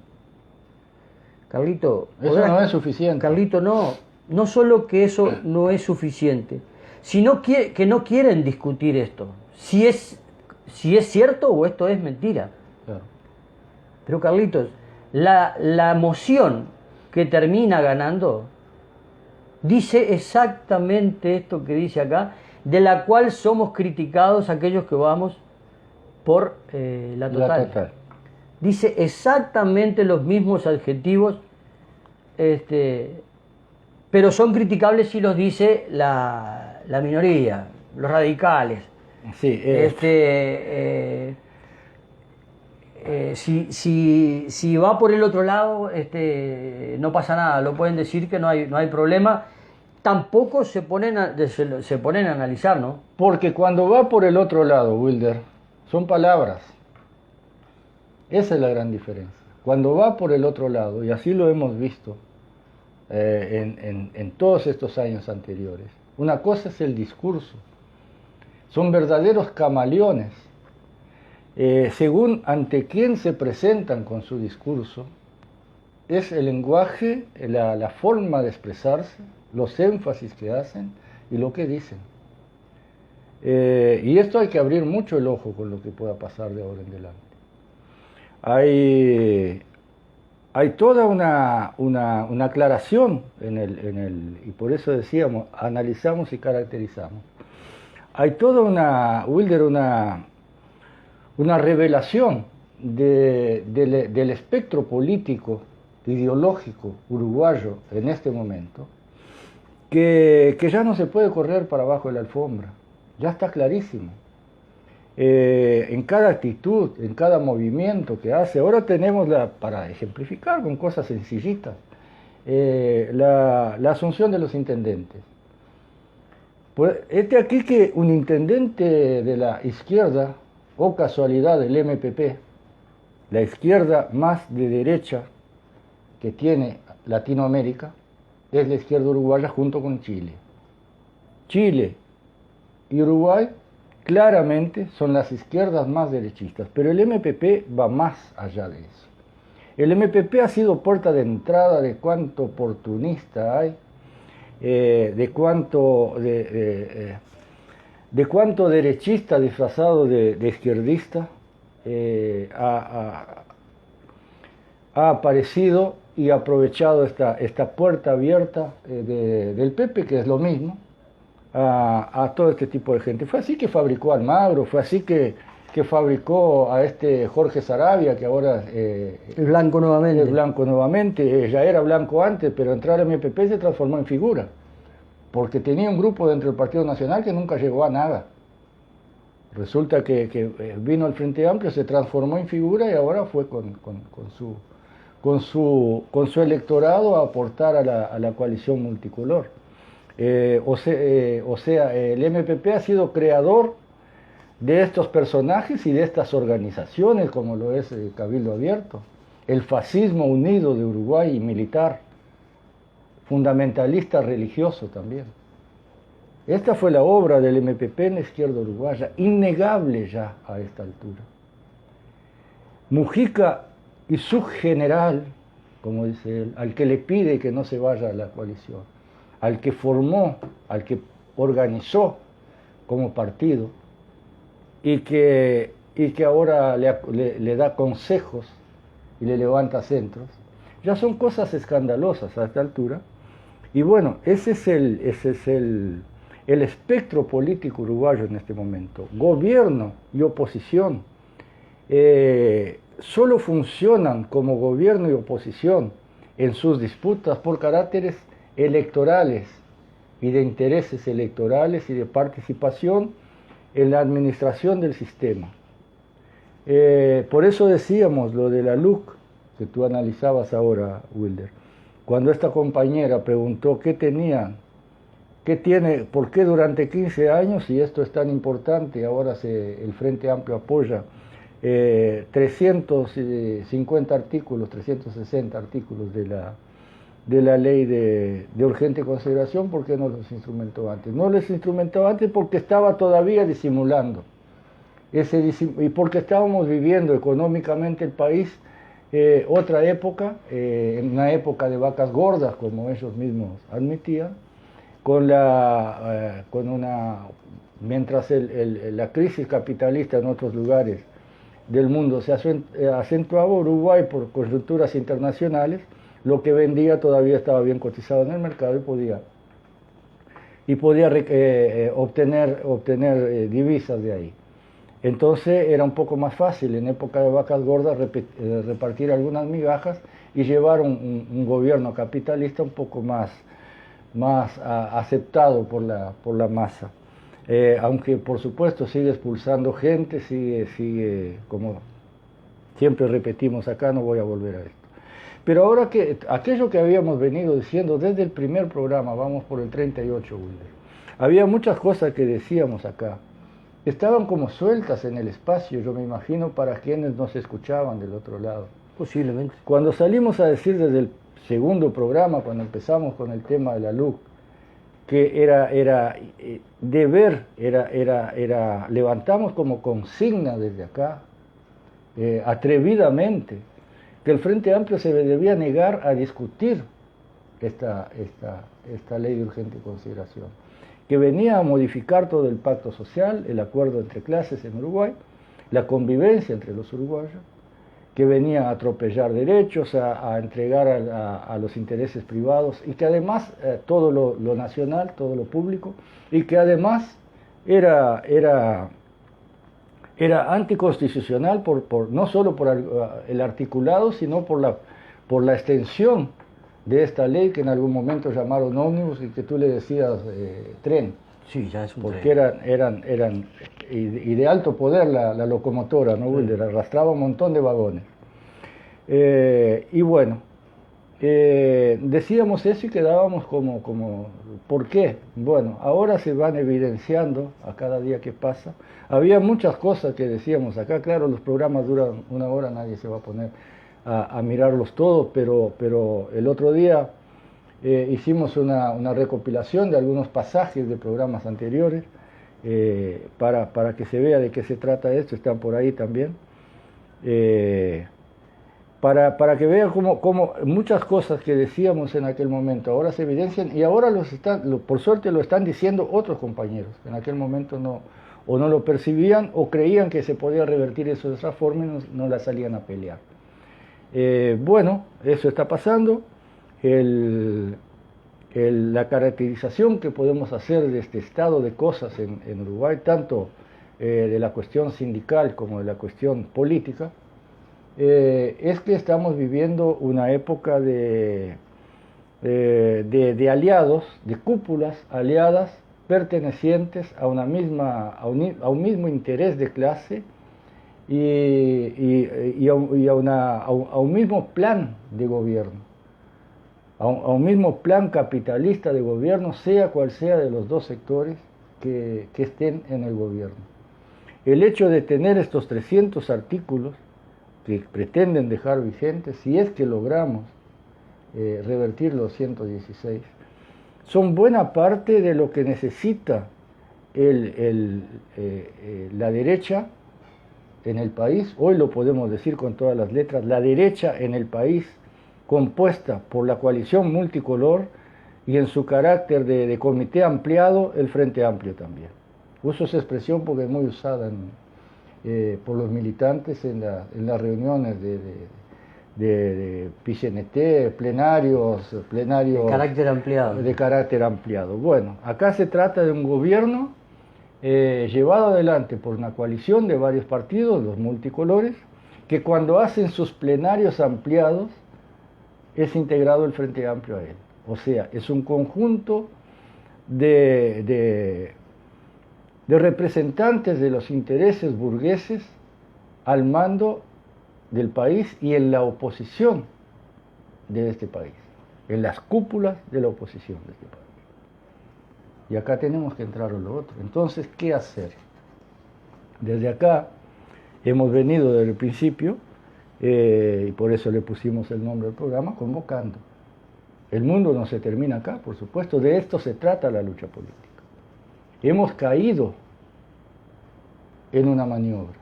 Carlito, eso no es suficiente. Carlito, no solo que eso no es suficiente, sino que no quieren discutir esto, si es cierto o esto es mentira. Claro. Pero Carlitos, la moción que termina ganando dice exactamente esto que dice acá, de la cual somos criticados aquellos que vamos por la total. Dice exactamente los mismos adjetivos, pero son criticables si los dice la minoría, los radicales. Sí, si va por el otro lado, no pasa nada, lo pueden decir que no hay problema. Tampoco se ponen a analizar, ¿no? Porque cuando va por el otro lado, Wilder, son palabras. Esa es la gran diferencia. Cuando va por el otro lado, y así lo hemos visto en todos estos años anteriores, una cosa es el discurso. Son verdaderos camaleones. Según ante quién se presentan con su discurso, es el lenguaje, la forma de expresarse, los énfasis que hacen y lo que dicen. Y esto hay que abrir mucho el ojo con lo que pueda pasar de ahora en adelante. Hay toda una aclaración y por eso decíamos, analizamos y caracterizamos. Hay toda Wilder, una revelación del espectro político, ideológico uruguayo en este momento, que ya no se puede correr para abajo de la alfombra, ya está clarísimo. En cada actitud, en cada movimiento que hace, ahora tenemos, para ejemplificar con cosas sencillitas, la asunción de los intendentes. Pues, aquí que un intendente de la izquierda, o casualidad del MPP, la izquierda más de derecha que tiene Latinoamérica, es la izquierda uruguaya junto con Chile. Chile y Uruguay claramente son las izquierdas más derechistas, pero el MPP va más allá de eso. El MPP ha sido puerta de entrada de cuánto oportunista hay, de cuánto derechista disfrazado de izquierdista ha aparecido y aprovechado esta puerta abierta del Pepe, que es lo mismo, a todo este tipo de gente. Fue así que fabricó Almagro, fue así que que fabricó a este Jorge Saravia, que ahora es blanco nuevamente. Es blanco nuevamente, ya era blanco antes, pero entrar al MPP se transformó en figura, porque tenía un grupo dentro del Partido Nacional que nunca llegó a nada. Resulta que vino al Frente Amplio, se transformó en figura y ahora fue con su electorado a aportar a la coalición multicolor. O sea, el MPP ha sido creador de estos personajes y de estas organizaciones, como lo es Cabildo Abierto, el fascismo unido de Uruguay y militar, fundamentalista religioso también. Esta fue la obra del MPP en la izquierda uruguaya, innegable ya a esta altura. Mujica y su general, como dice él, al que le pide que no se vaya a la coalición, al que formó, al que organizó como partido, y que ahora le da consejos y le levanta centros, ya son cosas escandalosas a esta altura. Y bueno, ese es el espectro político uruguayo en este momento. Gobierno y oposición solo funcionan como gobierno y oposición en sus disputas por caracteres electorales y de intereses electorales y de participación en la administración del sistema. Por eso decíamos lo de la LUC, que tú analizabas ahora, Wilder. Cuando esta compañera preguntó qué tiene, por qué durante 15 años, y esto es tan importante, ahora el Frente Amplio apoya 350 artículos, 360 artículos de la ley de urgente consideración, ¿por qué no los instrumentó antes? No los instrumentó antes porque estaba todavía disimulando, y porque estábamos viviendo económicamente el país otra época, en una época de vacas gordas, como ellos mismos admitían, mientras la crisis capitalista en otros lugares del mundo se acentuaba, Uruguay por coyunturas internacionales, lo que vendía todavía estaba bien cotizado en el mercado y podía obtener divisas de ahí. Entonces era un poco más fácil en época de vacas gordas repartir algunas migajas y llevar un gobierno capitalista un poco más aceptado por la masa. Aunque por supuesto sigue expulsando gente, sigue, como siempre repetimos acá, no voy a volver a esto. Pero ahora que aquello que habíamos venido diciendo desde el primer programa, vamos por el 38, Wilder, había muchas cosas que decíamos acá, estaban como sueltas en el espacio, yo me imagino, para quienes nos escuchaban del otro lado. Posiblemente. Cuando salimos a decir desde el segundo programa, cuando empezamos con el tema de la LUC, que levantamos como consigna desde acá, atrevidamente, que el Frente Amplio se debía negar a discutir esta ley de urgente consideración, que venía a modificar todo el pacto social, el acuerdo entre clases en Uruguay, la convivencia entre los uruguayos, que venía a atropellar derechos, a entregar a los intereses privados, y que además todo lo nacional, todo lo público, y que además era anticonstitucional no solo por el articulado, sino por la extensión de esta ley que en algún momento llamaron ómnibus y que tú le decías tren. Sí, ya es un tren. Porque eran y de alto poder la locomotora, ¿no? Sí. Arrastraba un montón de vagones. Y bueno, decíamos eso y quedábamos como, ¿por qué? Bueno, ahora se van evidenciando a cada día que pasa. Había muchas cosas que decíamos acá, claro, los programas duran una hora, nadie se va a poner a mirarlos todos, pero el otro día hicimos una recopilación de algunos pasajes de programas anteriores para que se vea de qué se trata esto, están por ahí también. Para que vean cómo muchas cosas que decíamos en aquel momento ahora se evidencian y ahora por suerte lo están diciendo otros compañeros, que en aquel momento no lo percibían o creían que se podía revertir eso de esa forma y no la salían a pelear. Bueno, eso está pasando. La caracterización que podemos hacer de este estado de cosas en Uruguay, tanto de la cuestión sindical como de la cuestión política, es que estamos viviendo una época de aliados, de cúpulas aliadas pertenecientes a una misma, a un mismo interés de clase y a un mismo plan de gobierno, a un mismo plan capitalista de gobierno, sea cual sea de los dos sectores que estén en el gobierno. El hecho de tener estos 300 artículos que pretenden dejar vigentes, si es que logramos revertir los 116, son buena parte de lo que necesita la derecha en el país. Hoy lo podemos decir con todas las letras, la derecha en el país, compuesta por la coalición multicolor y en su carácter de comité ampliado, el Frente Amplio también. Uso esa expresión porque es muy usada por los militantes en las reuniones de PCNT, plenarios de carácter ampliado. De carácter ampliado. Bueno, acá se trata de un gobierno llevado adelante por una coalición de varios partidos, los multicolores, que cuando hacen sus plenarios ampliados es integrado el Frente Amplio a él. O sea, es un conjunto de representantes de los intereses burgueses al mando del país y en la oposición de este país, en las cúpulas de la oposición de este país. Y acá tenemos que entrar a lo otro. Entonces, ¿qué hacer? Desde acá hemos venido desde el principio, y por eso le pusimos el nombre del programa, convocando. El mundo no se termina acá, por supuesto, de esto se trata la lucha política. Hemos caído en una maniobra.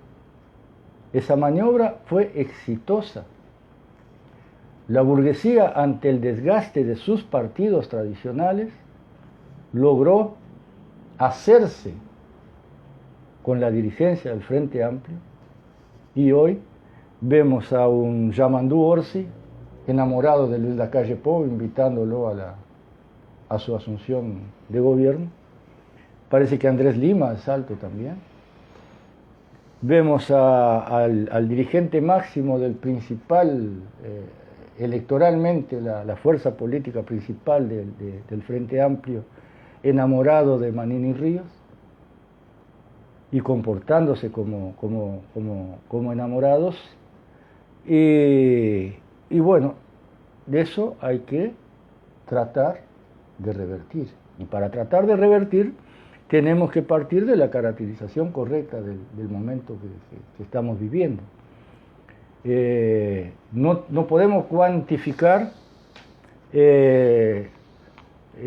Esa maniobra fue exitosa. La burguesía, ante el desgaste de sus partidos tradicionales, logró hacerse con la dirigencia del Frente Amplio y hoy vemos a un Yamandu Orsi enamorado de Luis Lacalle Pou, invitándolo a su asunción de gobierno. Parece que Andrés Lima es alto también. Vemos al dirigente máximo del principal, electoralmente, la fuerza política principal del Frente Amplio, enamorado de Manini Ríos y comportándose como enamorados. Y bueno, de eso hay que tratar de revertir. Y para tratar de revertir, tenemos que partir de la caracterización correcta del momento que estamos viviendo. No podemos cuantificar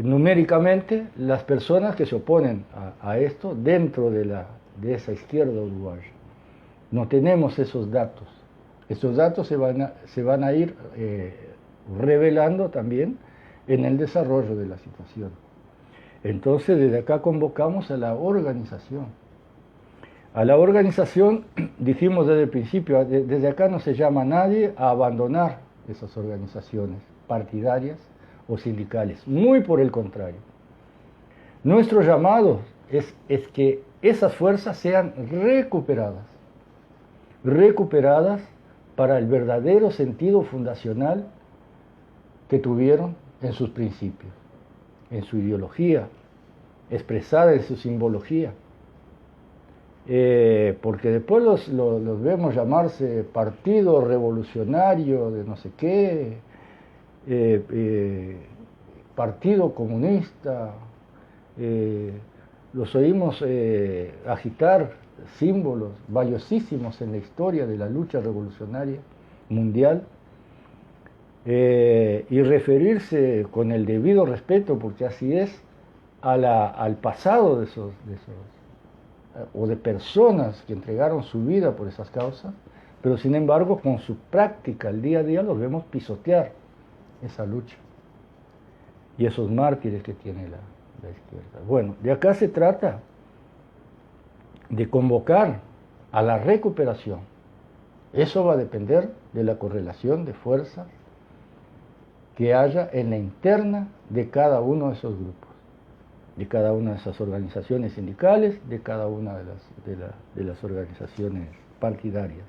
numéricamente las personas que se oponen a esto dentro de esa izquierda uruguaya. No tenemos esos datos. Estos datos se van a ir revelando también en el desarrollo de la situación. Entonces, desde acá convocamos a la organización. A la organización, dijimos desde el principio, desde acá no se llama a nadie a abandonar esas organizaciones partidarias o sindicales, muy por el contrario. Nuestro llamado es que esas fuerzas sean recuperadas para el verdadero sentido fundacional que tuvieron en sus principios, en su ideología, expresada en su simbología. Porque después los vemos llamarse partido revolucionario de no sé qué, partido comunista, los oímos agitar símbolos valiosísimos en la historia de la lucha revolucionaria mundial, y referirse con el debido respeto, porque así es, al pasado de esos o de personas que entregaron su vida por esas causas, pero sin embargo con su práctica el día a día los vemos pisotear esa lucha y esos mártires que tiene la izquierda. Bueno, de acá se trata de convocar a la recuperación. Eso va a depender de la correlación de fuerzas que haya en la interna de cada uno de esos grupos. de cada una de esas organizaciones sindicales, de cada una de las organizaciones partidarias.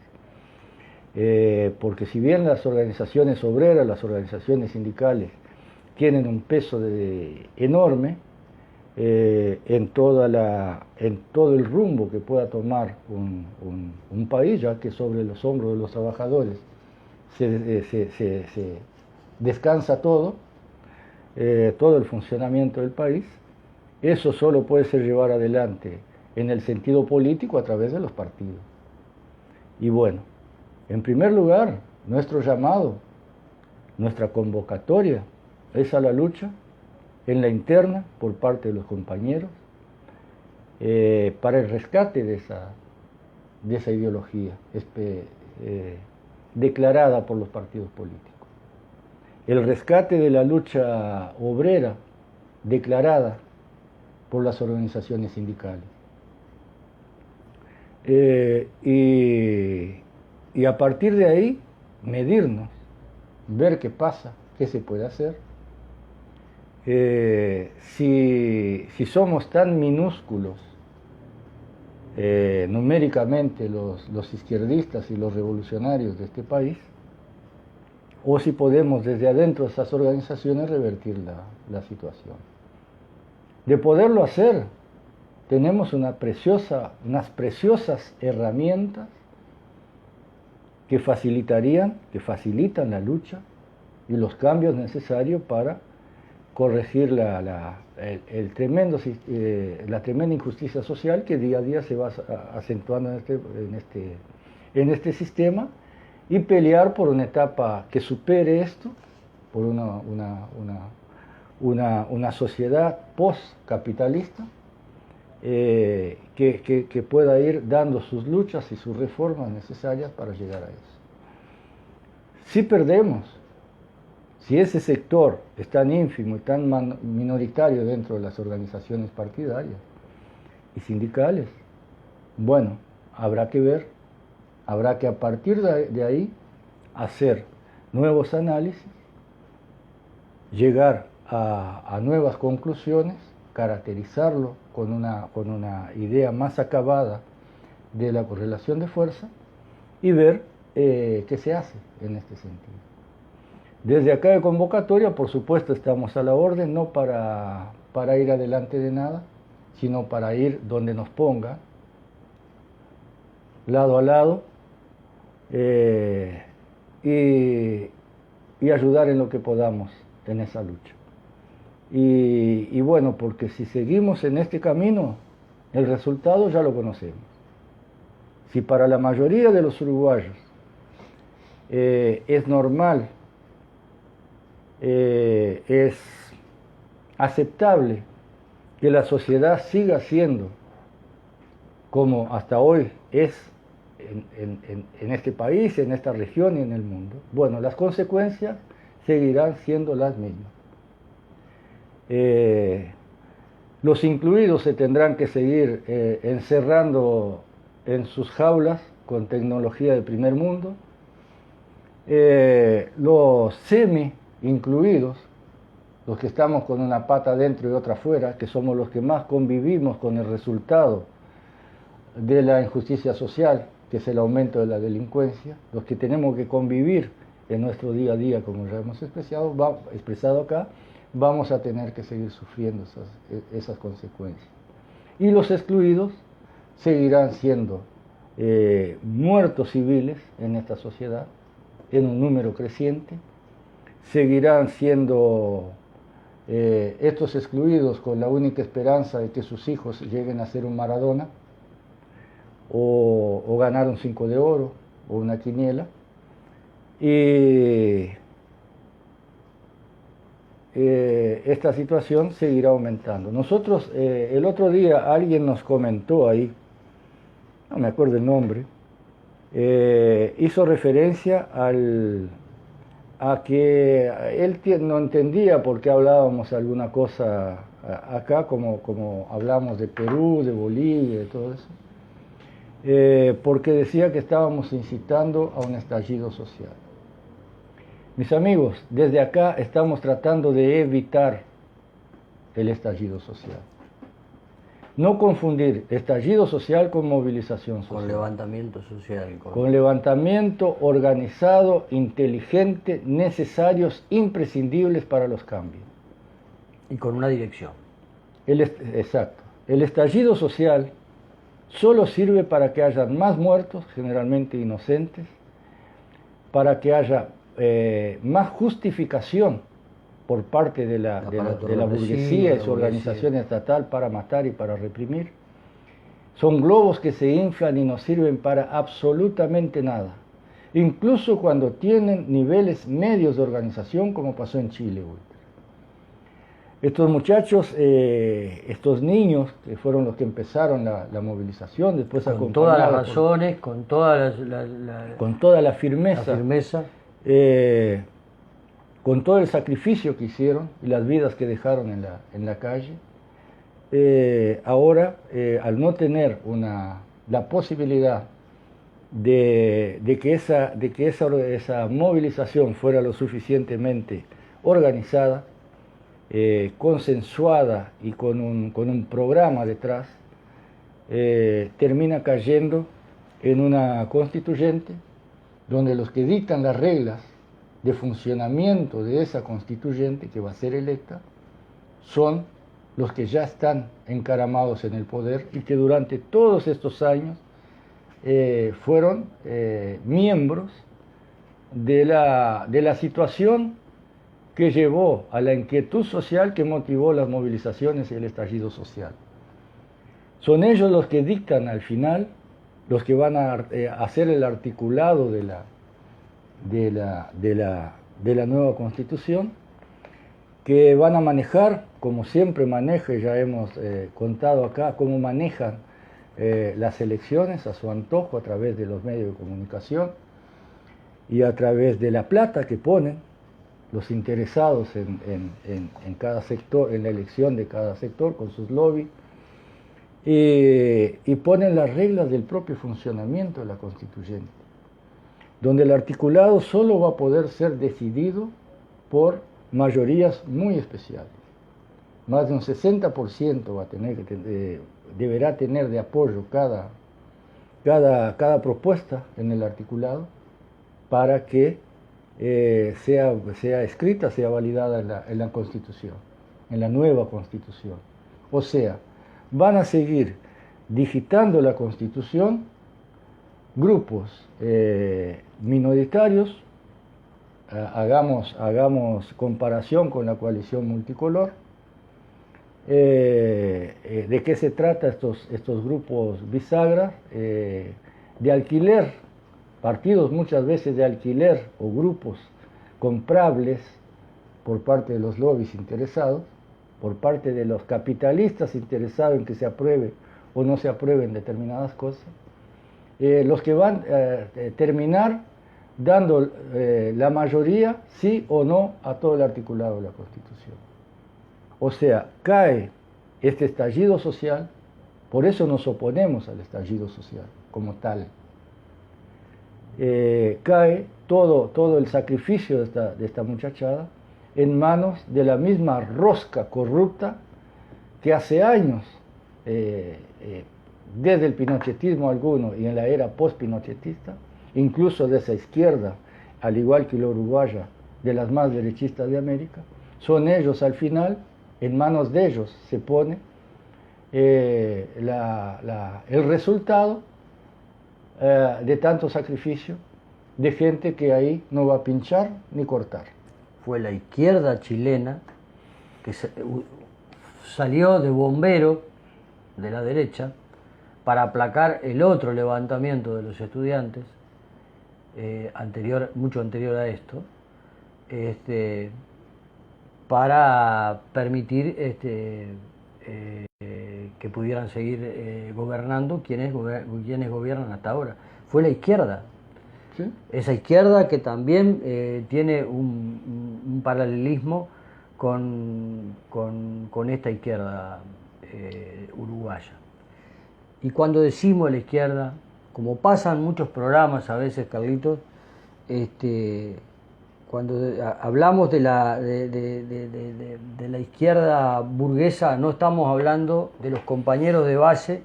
Porque si bien las organizaciones obreras, las organizaciones sindicales, tienen un peso enorme en todo el rumbo que pueda tomar un país, ya que sobre los hombros de los trabajadores se descansa todo el funcionamiento del país. Eso solo puede ser llevado adelante en el sentido político a través de los partidos. Y bueno, en primer lugar, nuestro llamado, nuestra convocatoria es a la lucha en la interna por parte de los compañeros para el rescate de esa ideología declarada por los partidos políticos. El rescate de la lucha obrera declarada por las organizaciones sindicales. Y a partir de ahí, medirnos, ver qué pasa, qué se puede hacer. Si somos tan minúsculos numéricamente los izquierdistas y los revolucionarios de este país, o si podemos desde adentro de esas organizaciones revertir la situación. De poderlo hacer, tenemos unas preciosas herramientas que facilitan la lucha y los cambios necesarios para corregir la tremenda injusticia social que día a día se va acentuando en este sistema, y pelear por una etapa que supere esto, por una sociedad post-capitalista que pueda ir dando sus luchas y sus reformas necesarias para llegar a eso. Si perdemos, si ese sector es tan ínfimo y tan minoritario dentro de las organizaciones partidarias y sindicales, bueno, habrá que ver, habrá que a partir de ahí hacer nuevos análisis, llegar a nuevas conclusiones, caracterizarlo con una idea más acabada de la correlación de fuerza y ver qué se hace en este sentido. Desde acá de convocatoria, por supuesto, estamos a la orden, no para ir adelante de nada, sino para ir donde nos ponga, lado a lado, y ayudar en lo que podamos en esa lucha. Y bueno, porque si seguimos en este camino, el resultado ya lo conocemos. Si para la mayoría de los uruguayos es normal, es aceptable que la sociedad siga siendo como hasta hoy es en este país, en esta región y en el mundo, bueno, las consecuencias seguirán siendo las mismas. Los incluidos se tendrán que seguir encerrando en sus jaulas con tecnología de primer mundo. Los semi-incluidos, los que estamos con una pata dentro y otra afuera, que somos los que más convivimos con el resultado de la injusticia social, que es el aumento de la delincuencia, los que tenemos que convivir en nuestro día a día, como ya hemos expresado acá, vamos a tener que seguir sufriendo esas consecuencias. Y los excluidos seguirán siendo muertos civiles en esta sociedad, en un número creciente, seguirán siendo estos excluidos con la única esperanza de que sus hijos lleguen a ser un Maradona, o ganar un 5 de oro, o una quiniela, y esta situación seguirá aumentando. Nosotros, el otro día alguien nos comentó ahí, no me acuerdo el nombre, hizo referencia a que él no entendía por qué hablábamos alguna cosa acá, como hablamos de Perú, de Bolivia, de todo eso, porque decía que estábamos incitando a un estallido social. Mis amigos, desde acá estamos tratando de evitar el estallido social. No confundir estallido social con movilización social. Con levantamiento social. Con levantamiento organizado, inteligente, necesarios, imprescindibles para los cambios. Y con una dirección. Exacto. El estallido social solo sirve para que haya más muertos, generalmente inocentes, para que haya más justificación por parte de la burguesía y su organización estatal para matar y para reprimir. Son globos que se inflan y no sirven para absolutamente nada, incluso cuando tienen niveles medios de organización, como pasó en Chile. Estos muchachos, estos niños, que fueron los que empezaron la movilización, después con todas las razones, con toda con toda la firmeza, con todo el sacrificio que hicieron y las vidas que dejaron en la calle, ahora, al no tener la posibilidad de que esa movilización fuera lo suficientemente organizada, consensuada y con un programa detrás, termina cayendo en una constituyente donde los que dictan las reglas de funcionamiento de esa constituyente que va a ser electa son los que ya están encaramados en el poder y que durante todos estos años fueron miembros de la situación que llevó a la inquietud social que motivó las movilizaciones y el estallido social. Son ellos los que dictan al final, los que van a hacer el articulado de la nueva Constitución, que van a manejar, como siempre maneja, y ya hemos contado acá, cómo manejan las elecciones a su antojo a través de los medios de comunicación y a través de la plata que ponen los interesados en cada sector, en la elección de cada sector, con sus lobbies, y ponen las reglas del propio funcionamiento de la constituyente, donde el articulado solo va a poder ser decidido por mayorías muy especiales. Más de un 60% va a tener deberá tener de apoyo cada propuesta en el articulado para que sea escrita, sea validada en la Constitución, en la nueva Constitución. O sea, van a seguir digitando la Constitución grupos minoritarios. Hagamos comparación con la coalición multicolor. ¿De qué se trata estos grupos bisagras? De alquiler, partidos muchas veces de alquiler o grupos comprables por parte de los lobbies interesados, por parte de los capitalistas interesados en que se apruebe o no se aprueben determinadas cosas, los que van a terminar dando la mayoría, sí o no, a todo el articulado de la Constitución. O sea, cae este estallido social, por eso nos oponemos al estallido social como tal. Cae todo el sacrificio de esta muchachada en manos de la misma rosca corrupta que hace años, desde el pinochetismo alguno y en la era post-pinochetista, incluso de esa izquierda, al igual que la uruguaya, de las más derechistas de América, son ellos al final, en manos de ellos se pone el resultado de tanto sacrificio de gente que ahí no va a pinchar ni cortar. Fue la izquierda chilena que salió de bombero de la derecha para aplacar el otro levantamiento de los estudiantes, mucho anterior a esto, para permitir que pudieran seguir gobernando quienes gobiernan hasta ahora. Fue la izquierda. ¿Sí? Esa izquierda que también tiene un paralelismo con esta izquierda uruguaya. Y cuando decimos la izquierda, como pasan muchos programas a veces, Carlitos, hablamos de la izquierda burguesa, no estamos hablando de los compañeros de base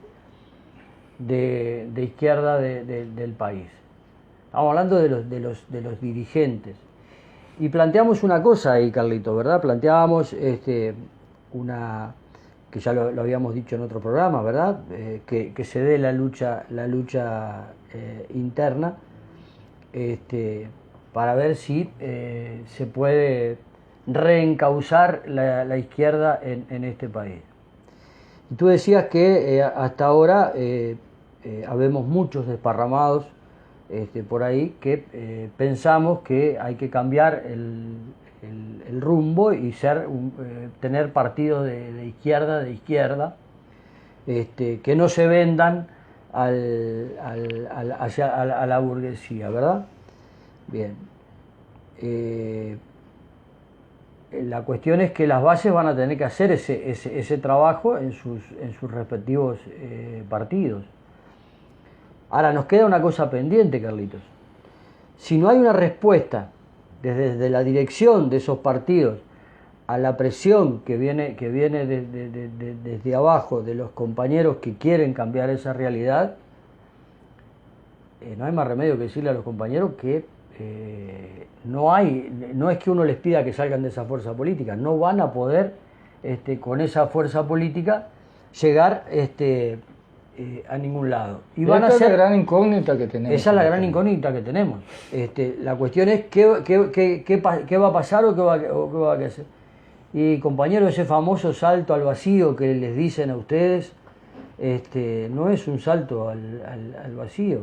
de izquierda del país. Estamos hablando de los dirigentes. Y planteamos una cosa ahí, Carlito, ¿verdad? Planteábamos una, que ya lo habíamos dicho en otro programa, ¿verdad? Que se dé la lucha interna, para ver si se puede reencauzar la izquierda en este país. Y tú decías que hasta ahora habemos muchos desparramados por ahí que pensamos que hay que cambiar el rumbo y tener partidos de izquierda, que no se vendan a la burguesía, ¿verdad? Bien. La cuestión es que las bases van a tener que hacer ese trabajo en sus respectivos partidos. Ahora, nos queda una cosa pendiente, Carlitos. Si no hay una respuesta desde la dirección de esos partidos a la presión que viene desde abajo de los compañeros que quieren cambiar esa realidad, no hay más remedio que decirle a los compañeros que no es que uno les pida que salgan de esa fuerza política, no van a poder con esa fuerza política llegar a ningún lado. Y van a ser la gran incógnita que tenemos. Esa es la gran incógnita que tenemos. La cuestión es qué va a pasar o qué va a hacer. Y compañeros, ese famoso salto al vacío que les dicen a ustedes, no es un salto al vacío.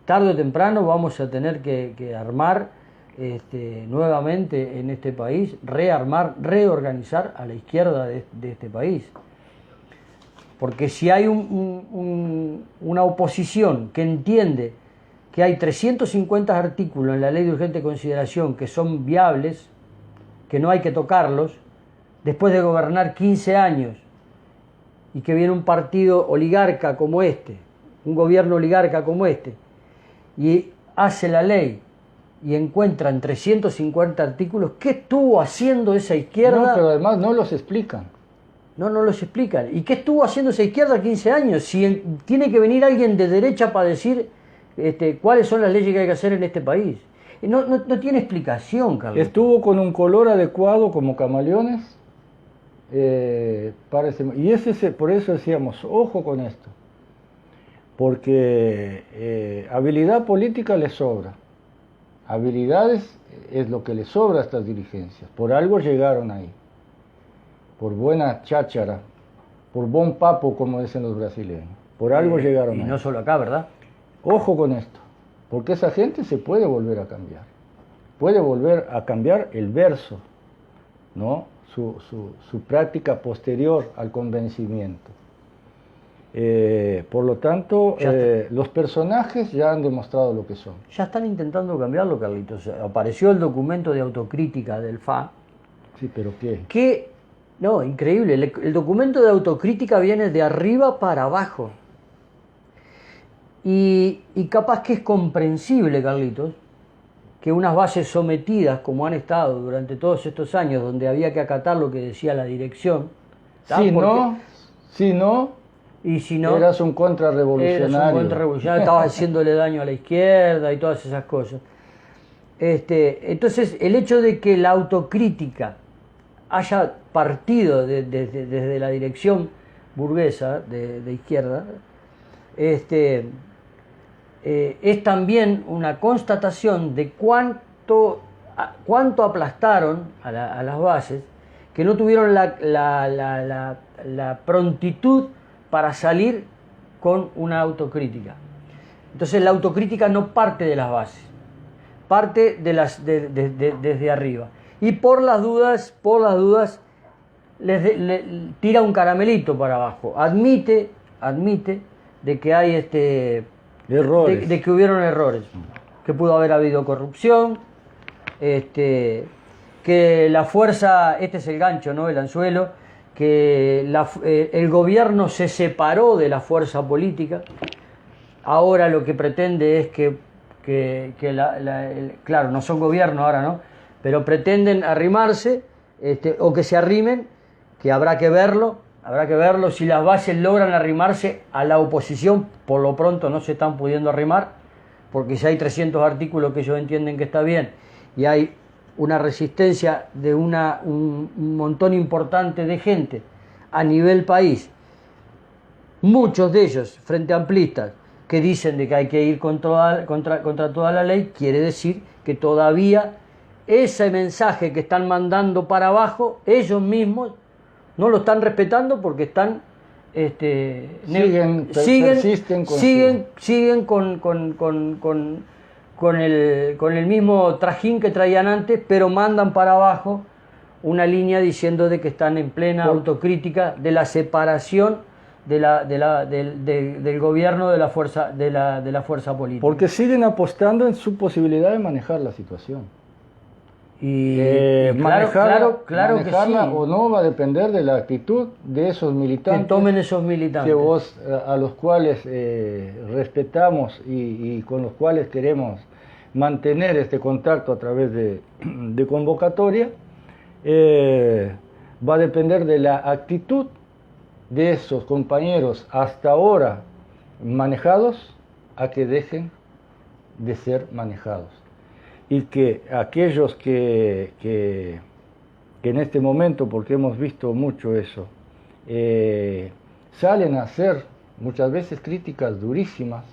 Tarde o temprano vamos a tener que armar nuevamente en este país, reorganizar a la izquierda de este país. Porque si hay una oposición que entiende que hay 350 artículos en la ley de urgente consideración que son viables, que no hay que tocarlos, después de gobernar 15 años y que viene un partido oligarca como un gobierno oligarca como y hace la ley y encuentran 350 artículos, ¿qué estuvo haciendo esa izquierda? No, pero además no los explican. No los explican. ¿Y qué estuvo haciendo esa izquierda 15 años? Si tiene que venir alguien de derecha para decir cuáles son las leyes que hay que hacer en este país. No tiene explicación, Carlos. Estuvo con un color adecuado como camaleones. Y por eso decíamos, ojo con esto. Porque habilidad política les sobra. Habilidades es lo que les sobra a estas dirigencias. Por algo llegaron ahí. Por buena cháchara, por buen papo, como dicen los brasileños. Por algo llegaron y ahí. No solo acá, ¿verdad? Ojo con esto, porque esa gente se puede volver a cambiar. Puede volver a cambiar el verso, ¿no? Su práctica posterior al convencimiento. Por lo tanto, los personajes ya han demostrado lo que son. Ya están intentando cambiarlo, Carlitos. Apareció el documento de autocrítica del FA. Sí, pero ¿qué? No, increíble. El documento de autocrítica viene de arriba para abajo. Y capaz que es comprensible, Carlitos, que unas bases sometidas, como han estado durante todos estos años, donde había que acatar lo que decía la dirección. Si no, eras un contrarrevolucionario. Estabas haciendo daño a la izquierda y todas esas cosas. Entonces, el hecho de que la autocrítica haya partido desde la dirección burguesa de izquierda, es también una constatación de cuánto aplastaron a las bases, que no tuvieron la prontitud para salir con una autocrítica. Entonces la autocrítica no parte de las bases, parte desde arriba. Y por las dudas le tira un caramelito para abajo. Admite de que hay errores. De que hubieron errores, que pudo haber habido corrupción, que la fuerza, es el gancho, ¿no? El anzuelo, que el gobierno se separó de la fuerza política. Ahora lo que pretende es que claro, no son gobierno ahora, ¿no? Pero pretenden arrimarse, o que se arrimen, que habrá que verlo, si las bases logran arrimarse a la oposición. Por lo pronto no se están pudiendo arrimar, porque si hay 300 artículos que ellos entienden que está bien, y hay una resistencia de un montón importante de gente a nivel país, muchos de ellos frente amplistas, que dicen de que hay que ir contra toda la ley, quiere decir que todavía ese mensaje que están mandando para abajo, ellos mismos no lo están respetando, porque están siguen con el mismo trajín que traían antes, pero mandan para abajo una línea diciendo de que están en plena autocrítica de la separación del gobierno de la fuerza política. Porque siguen apostando en su posibilidad de manejar la situación. Claro que sí. O no va a depender de la actitud de esos militantes. Que tomen esos militantes. A los cuales respetamos y con los cuales queremos mantener este contacto a través de convocatoria. Va a depender de la actitud de esos compañeros hasta ahora manejados, a que dejen de ser manejados. Y que aquellos que en este momento, porque hemos visto mucho eso, salen a hacer muchas veces críticas durísimas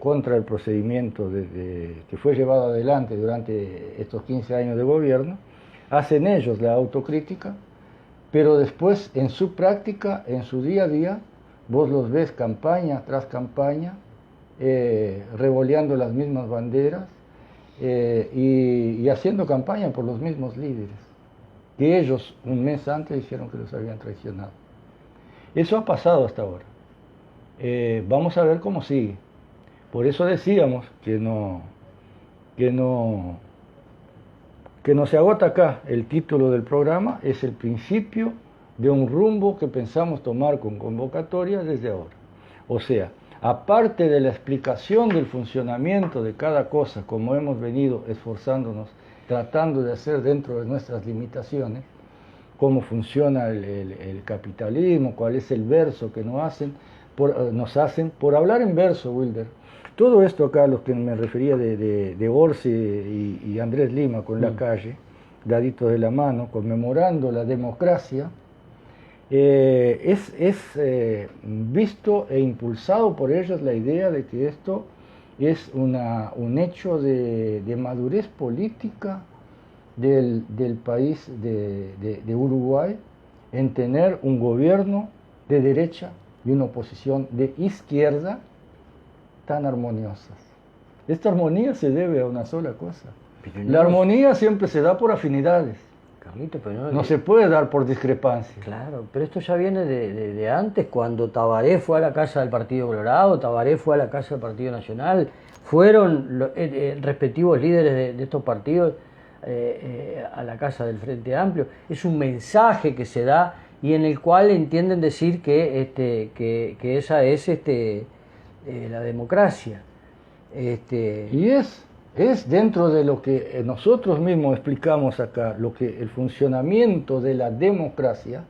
contra el procedimiento que fue llevado adelante durante estos 15 años de gobierno, hacen ellos la autocrítica, pero después en su práctica, en su día a día, vos los ves campaña tras campaña, revoleando las mismas banderas, y haciendo campaña por los mismos líderes, que ellos un mes antes dijeron que los habían traicionado. Eso ha pasado hasta ahora. Vamos a ver cómo sigue. Por eso decíamos que no se agota acá. El título del programa es el principio de un rumbo que pensamos tomar con convocatoria desde ahora. O sea, aparte de la explicación del funcionamiento de cada cosa, como hemos venido esforzándonos, tratando de hacer dentro de nuestras limitaciones, cómo funciona el capitalismo, cuál es el verso que nos hacen por hablar en verso, Wilder. Todo esto acá, los que me refería de Orsi y Andrés Lima con la calle, daditos de la mano, conmemorando la democracia, es visto e impulsado por ellos la idea de que esto es un hecho de madurez política del país de Uruguay, en tener un gobierno de derecha y una oposición de izquierda tan armoniosas. Esta armonía se debe a una sola cosa. La armonía siempre se da por afinidades. Carlito, pero no se puede dar por discrepancia. Claro, pero esto ya viene de antes, cuando Tabaré fue a la casa del Partido Colorado, Tabaré fue a la casa del Partido Nacional, fueron los respectivos líderes de estos partidos a la casa del Frente Amplio. Es un mensaje que se da y en el cual entienden decir que esa es la democracia. Y es dentro de lo que nosotros mismos explicamos acá, el funcionamiento de la democracia.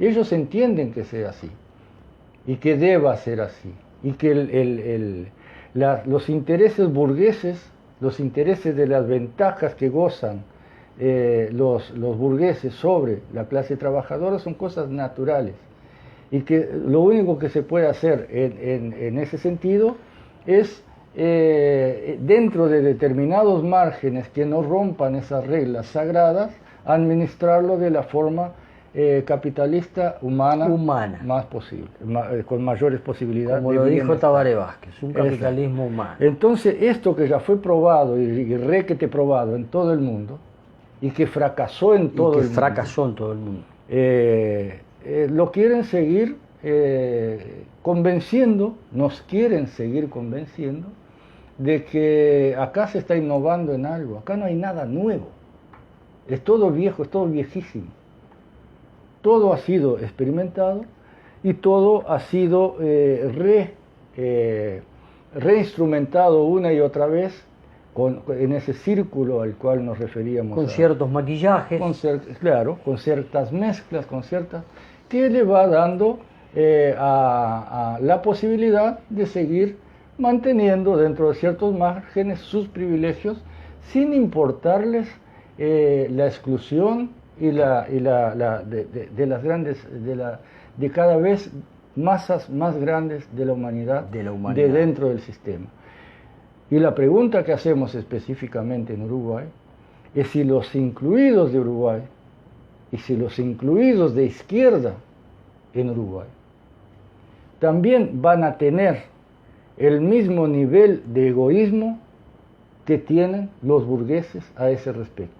Ellos entienden que sea así y que deba ser así, y que los intereses burgueses, los intereses de las ventajas que gozan los burgueses sobre la clase trabajadora son cosas naturales, y que lo único que se puede hacer en ese sentido es dentro de determinados márgenes que no rompan esas reglas sagradas, administrarlo de la forma capitalista humana más posible, con mayores posibilidades. Como lo dijo Tabaré Vázquez, un capitalismo humano. Entonces, esto que ya fue probado y requete probado en todo el mundo, y que fracasó en todo el mundo, lo quieren seguir nos quieren seguir convenciendo de que acá se está innovando en algo. Acá no hay nada nuevo, es todo viejo, es todo viejísimo. Todo ha sido experimentado y todo ha sido reinstrumentado una y otra vez en ese círculo al cual nos referíamos. Con ciertos maquillajes. Claro, con ciertas mezclas, que le va dando a la posibilidad de seguir manteniendo dentro de ciertos márgenes sus privilegios sin importarles la exclusión y de las grandes, de cada vez masas más grandes de la humanidad, de dentro del sistema. Y la pregunta que hacemos específicamente en Uruguay es si los incluidos de Uruguay y si los incluidos de izquierda en Uruguay también van a tener el mismo nivel de egoísmo que tienen los burgueses a ese respecto.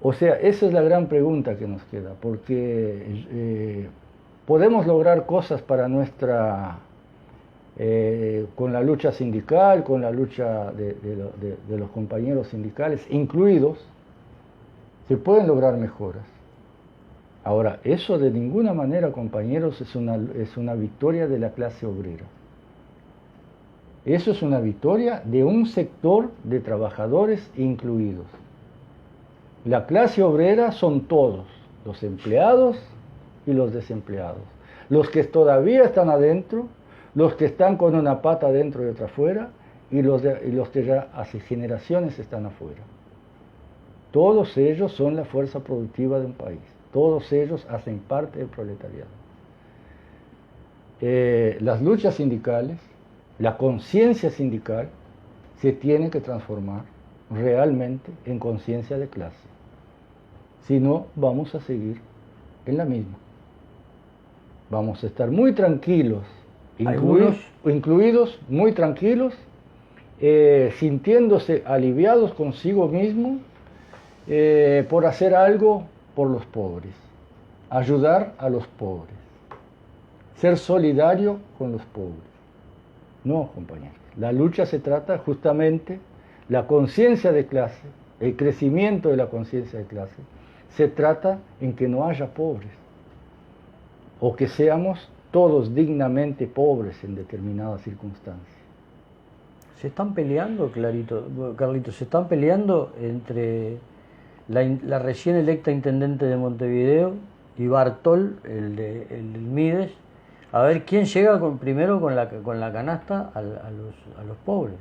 O sea, esa es la gran pregunta que nos queda, porque podemos lograr cosas para con la lucha sindical, con la lucha de los compañeros sindicales, incluidos, se pueden lograr mejoras. Ahora, eso de ninguna manera, compañeros, es una victoria de la clase obrera. Eso es una victoria de un sector de trabajadores incluidos. La clase obrera son todos, los empleados y los desempleados. Los que todavía están adentro, los que están con una pata adentro y otra afuera, y los que ya hace generaciones están afuera. Todos ellos son la fuerza productiva de un país. Todos ellos hacen parte del proletariado. Las luchas sindicales, la conciencia sindical, se tiene que transformar realmente en conciencia de clase. Si no, vamos a seguir en la misma. Vamos a estar muy tranquilos, incluidos muy tranquilos, sintiéndose aliviados consigo mismos por hacer algo por los pobres, ayudar a los pobres, ser solidario con los pobres. No, compañeros, la lucha se trata justamente, la conciencia de clase, el crecimiento de la conciencia de clase, se trata en que no haya pobres, o que seamos todos dignamente pobres en determinadas circunstancias. Se están peleando, Carlito, se están peleando entre la recién electa intendente de Montevideo y Bartol, el del Mides, a ver quién llega primero con la canasta a los pobres.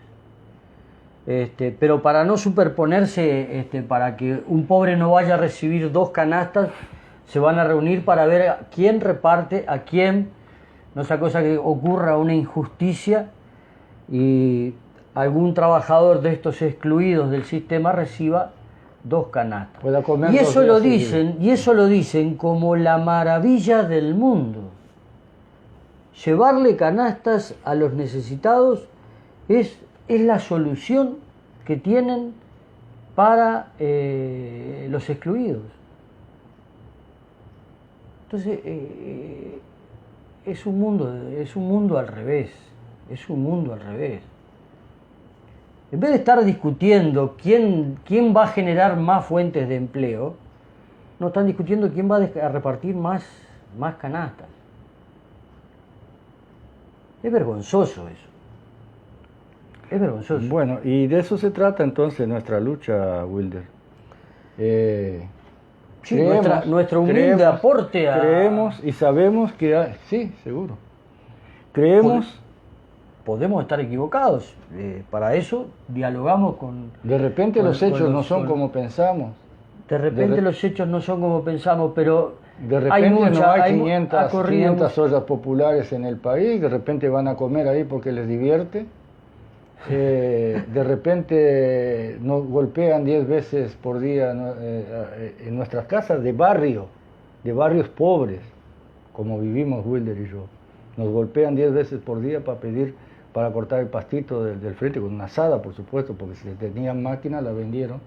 Pero para no superponerse, para que un pobre no vaya a recibir dos canastas, se van a reunir para ver quién reparte a quién, no sea cosa que ocurra una injusticia y algún trabajador de estos excluidos del sistema reciba dos canastas. Y eso lo dicen como la maravilla del mundo. Llevarle canastas a los necesitados es la solución que tienen para los excluidos. Entonces, es un mundo al revés, En vez de estar discutiendo quién va a generar más fuentes de empleo, no están discutiendo quién va a repartir más canastas. Es vergonzoso eso. Es vergonzoso. Bueno, y de eso se trata entonces nuestra lucha, Wilder. Sí, nuestro humilde aporte a... Creemos y sabemos que... sí, seguro. Creemos... Podemos estar equivocados. Para eso dialogamos con... De repente los hechos no son como pensamos. De repente los hechos no son como pensamos, pero... De repente no hay 500 ollas populares en el país, de repente van a comer ahí porque les divierte. De repente nos golpean 10 veces por día en nuestras casas de barrios pobres, como vivimos Wilder y yo. Nos golpean 10 veces por día para cortar el pastito del frente, con una asada, por supuesto, porque si tenían máquina la vendieron,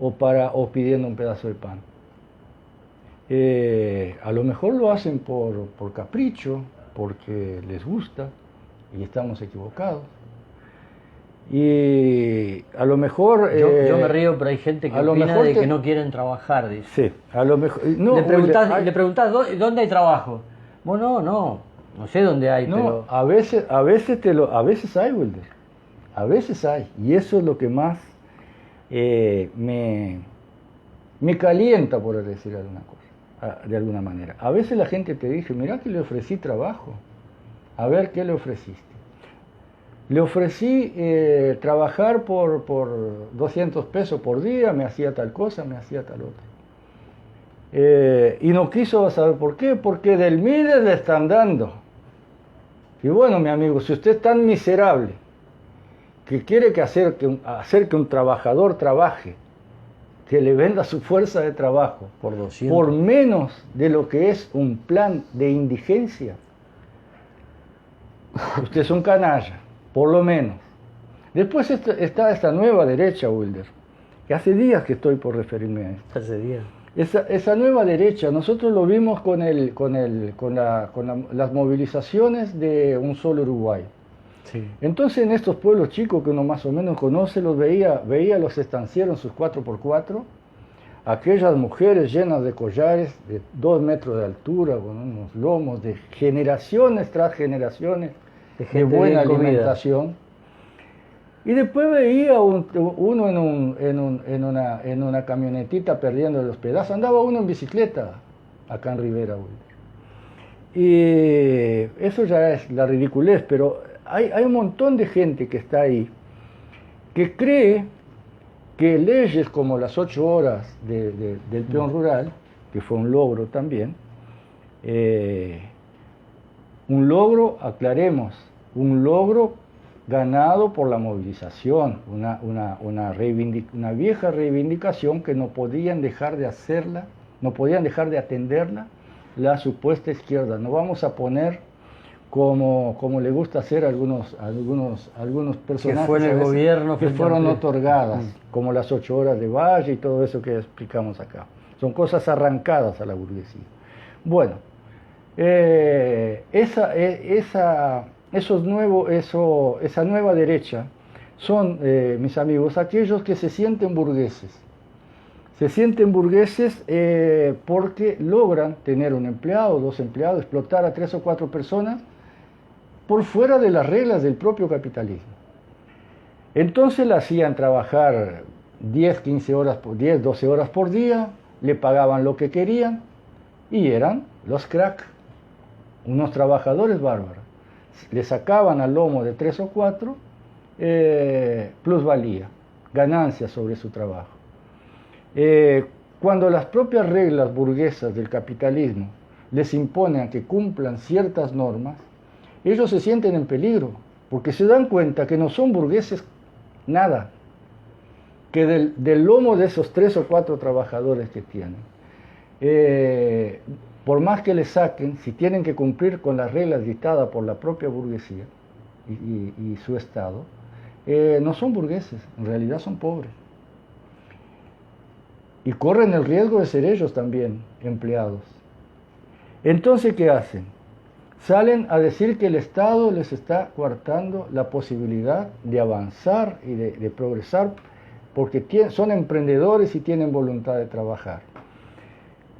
o pidiendo un pedazo de pan. A lo mejor lo hacen por capricho, porque les gusta, y estamos equivocados. Y a lo mejor... yo me río, pero hay gente que a lo opina mejor de que no quieren trabajar, dice. Sí, a lo mejor... No, le preguntás ¿dónde hay trabajo? Bueno, no sé dónde hay, no, pero... a veces hay, Wilder. A veces hay. Y eso es lo que más me calienta, por decir alguna cosa, de alguna manera. A veces la gente te dice, mirá que le ofrecí trabajo. A ver, ¿qué le ofreciste? Le ofrecí trabajar por 200 pesos por día, me hacía tal cosa, me hacía tal otra. Y no quiso saber por qué, porque del Mides le están dando. Y bueno, mi amigo, si usted es tan miserable que quiere hacer que un trabajador trabaje, que le venda su fuerza de trabajo por 200, por menos de lo que es un plan de indigencia, usted es un canalla, por lo menos. Después está esta nueva derecha, Wilder, que hace días que estoy por referirme a esto. Hace días. Esa nueva derecha, nosotros lo vimos con las movilizaciones de Un Solo Uruguay. Sí. Entonces en estos pueblos chicos que uno más o menos conoce, los veía los estancieros en sus 4x4, aquellas mujeres llenas de collares de 2 metros de altura, con unos lomos de generaciones tras generaciones de buena alimentación. Y después veía uno en una camionetita perdiendo los pedazos. Andaba uno en bicicleta acá en Rivera. Y eso ya es la ridiculez, pero hay un montón de gente que está ahí que cree que leyes como las 8 horas del peón rural, que fue un logro también, un logro, aclaremos, un logro ganado por la movilización, una vieja reivindicación que no podían dejar de hacerla, no podían dejar de atenderla la supuesta izquierda. No vamos a poner como le gusta hacer algunos personajes que fue en el gobierno que fueron otorgadas, como las 8 horas de Valle y todo eso que explicamos acá. Son cosas arrancadas a la burguesía. Bueno, esa nueva derecha son, mis amigos, aquellos que se sienten burgueses. Se sienten burgueses porque logran tener un empleado, 2 empleados, explotar a 3 o 4 personas por fuera de las reglas del propio capitalismo. Entonces la hacían trabajar 10, 12 horas por día, le pagaban lo que querían y eran los crack, unos trabajadores bárbaros. Le sacaban al lomo de 3 o 4 plusvalía, ganancias sobre su trabajo. Cuando las propias reglas burguesas del capitalismo les imponen a que cumplan ciertas normas, ellos se sienten en peligro, porque se dan cuenta que no son burgueses nada, que del lomo de esos 3 o 4 trabajadores que tienen, por más que les saquen, si tienen que cumplir con las reglas dictadas por la propia burguesía y su Estado, no son burgueses, en realidad son pobres. Y corren el riesgo de ser ellos también empleados. Entonces, ¿qué hacen? Salen a decir que el Estado les está coartando la posibilidad de avanzar y de progresar porque son emprendedores y tienen voluntad de trabajar.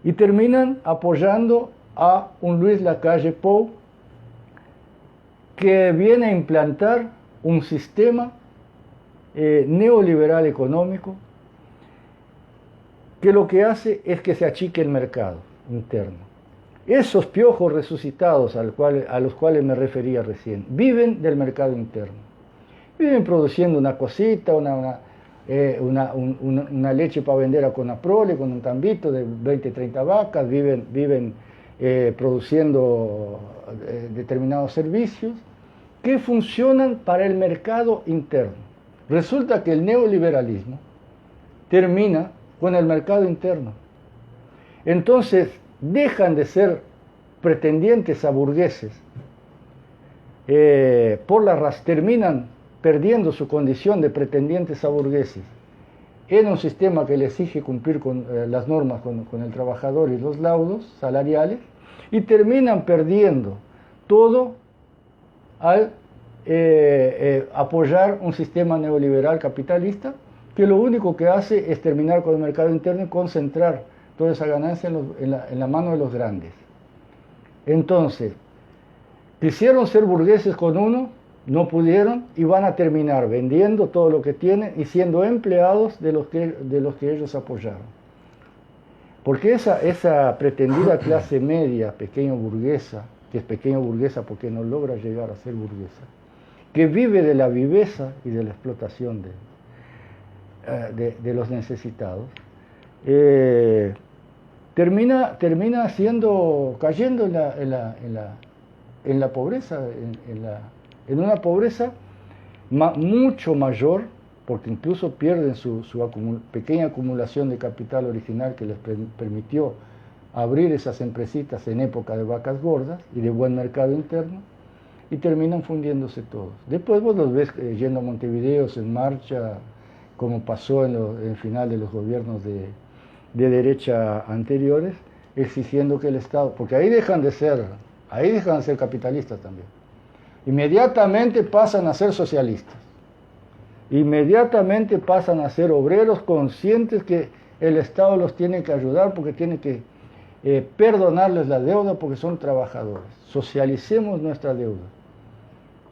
Y terminan apoyando a un Luis Lacalle Pou que viene a implantar un sistema neoliberal económico que lo que hace es que se achique el mercado interno. Esos piojos resucitados a los cuales me refería recién, viven del mercado interno. Viven produciendo una cosita, una leche para vender a Conaprole con un tambito de 20, 30 vacas, viven produciendo determinados servicios que funcionan para el mercado interno. Resulta que el neoliberalismo termina con el mercado interno. Entonces, dejan de ser pretendientes a burgueses, terminan perdiendo su condición de pretendientes a burgueses en un sistema que le exige cumplir con las normas con el trabajador y los laudos salariales, y terminan perdiendo todo al apoyar un sistema neoliberal capitalista que lo único que hace es terminar con el mercado interno y concentrar toda esa ganancia en la mano de los grandes. Entonces, quisieron ser burgueses con uno, no pudieron y van a terminar vendiendo todo lo que tienen y siendo empleados de los que ellos apoyaron. Porque esa pretendida clase media, pequeño burguesa, que es pequeño burguesa porque no logra llegar a ser burguesa, que vive de la viveza y de la explotación de los necesitados, termina cayendo en la pobreza, en una pobreza mucho mayor, porque incluso pierden su pequeña acumulación de capital original que les permitió abrir esas empresitas en época de vacas gordas y de buen mercado interno, y terminan fundiéndose todos. Después vos los ves yendo a Montevideo en marcha, como pasó en el final de los gobiernos de derecha anteriores, exigiendo que el Estado, porque ahí dejan de ser capitalistas también. Inmediatamente pasan a ser socialistas. Inmediatamente pasan a ser obreros conscientes que el Estado los tiene que ayudar porque tiene que perdonarles la deuda porque son trabajadores. Socialicemos nuestra deuda.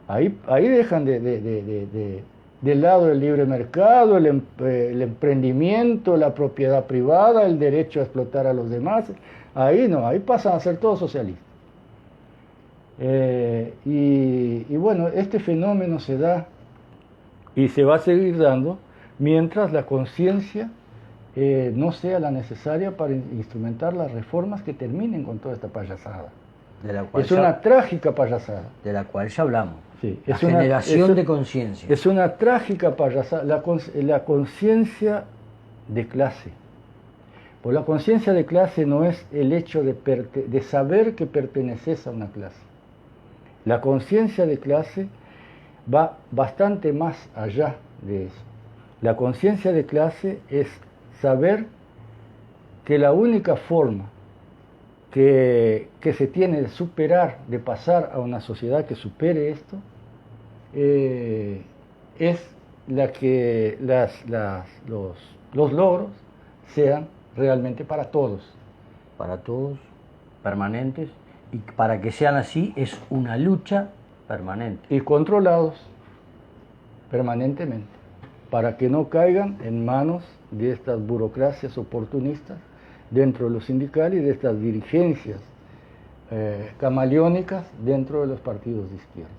Ahí dejan de lado el libre mercado, el emprendimiento, la propiedad privada, el derecho a explotar a los demás. Ahí no, ahí pasan a ser todos socialistas. Y bueno, este fenómeno se da y se va a seguir dando mientras la conciencia no sea la necesaria para instrumentar las reformas que terminen con toda esta payasada. Es una trágica payasada. De la cual ya hablamos. Sí, la generación de conciencia. Es una trágica payasada. La conciencia de clase. Pues la conciencia de clase no es el hecho de saber que perteneces a una clase. La conciencia de clase va bastante más allá de eso. La conciencia de clase es saber que la única forma que se tiene de superar, de pasar a una sociedad que supere esto, es la que los logros sean realmente para todos. Para todos, permanentes, y para que sean así es una lucha permanente. Y controlados permanentemente, para que no caigan en manos de estas burocracias oportunistas dentro de los sindicales y de estas dirigencias camaleónicas dentro de los partidos de izquierda.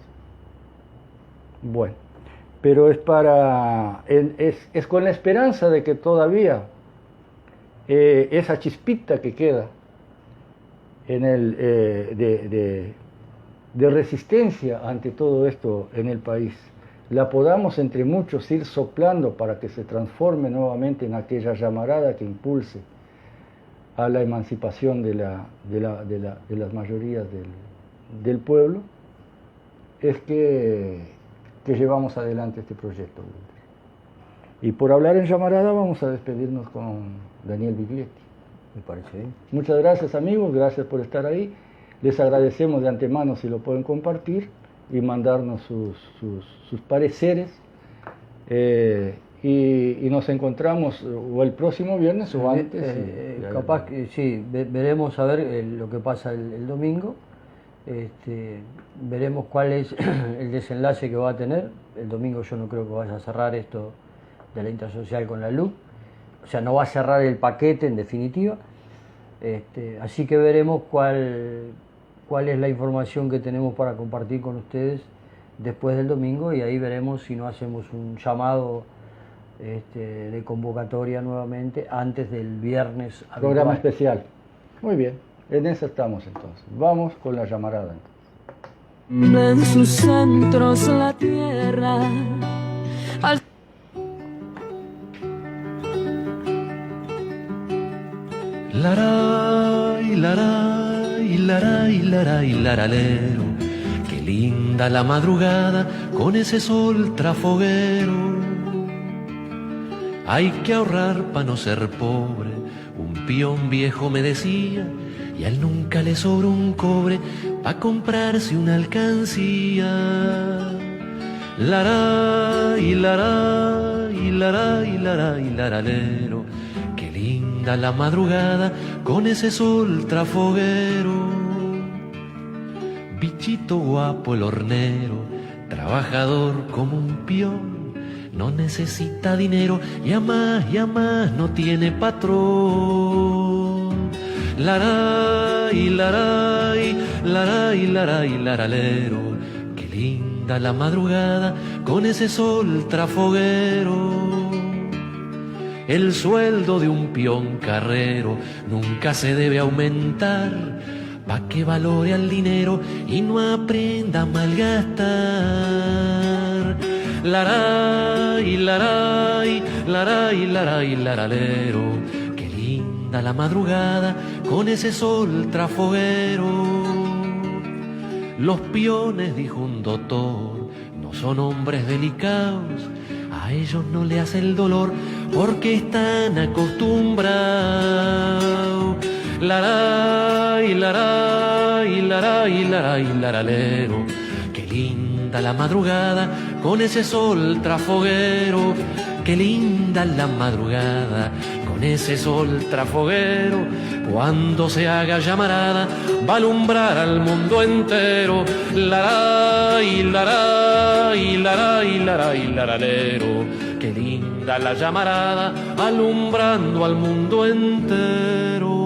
Bueno, pero es con la esperanza de que todavía esa chispita que queda en de resistencia ante todo esto en el país, la podamos entre muchos ir soplando para que se transforme nuevamente en aquella llamarada que impulse a la emancipación de las mayorías del pueblo, es que llevamos adelante este proyecto. Y por hablar en llamarada vamos a despedirnos con Daniel Biglietti. Me parece bien. Muchas gracias, amigos, gracias por estar ahí. Les agradecemos de antemano si lo pueden compartir y mandarnos sus pareceres. Y nos encontramos o el próximo viernes o antes. Capaz que sí, veremos a ver lo que pasa el domingo. Veremos cuál es el desenlace que va a tener. El domingo yo no creo que vaya a cerrar esto de la Intersocial con la LUC. O sea, no va a cerrar el paquete en definitiva. Así que veremos cuál es la información que tenemos para compartir con ustedes después del domingo, y ahí veremos si no hacemos un llamado de convocatoria nuevamente antes del viernes. Programa especial. Muy bien, en eso estamos entonces. Vamos con la llamarada entonces. En sus centros la tierra Laray, laray, laray, laray, laralero. Qué linda la madrugada con ese sol trafoguero. Hay que ahorrar pa' no ser pobre, un peón viejo me decía, y a él nunca le sobra un cobre pa' comprarse una alcancía. Lara y lara y lara y lara y laralero, qué linda la madrugada con ese sol trafoguero. Bichito guapo el hornero, trabajador como un peón, no necesita dinero y a más no tiene patrón. Lara y lara y lara y lara y laralero, qué linda la madrugada con ese sol trafoguero. El sueldo de un peón carrero nunca se debe aumentar, pa' que valore al dinero y no aprenda a malgastar. Lara y lara y lara y lara y laralero, qué linda la madrugada con ese sol trafoguero. Los peones, dijo un doctor, no son hombres delicados, a ellos no le hace el dolor porque están acostumbrados. Lara y lara y lara y lara y laralero, qué linda la madrugada con ese sol trafoguero. Qué linda la madrugada con ese sol trafoguero. Cuando se haga llamarada va a alumbrar al mundo entero. Lara y lara y lara y lara y laralero, qué linda la llamarada alumbrando al mundo entero.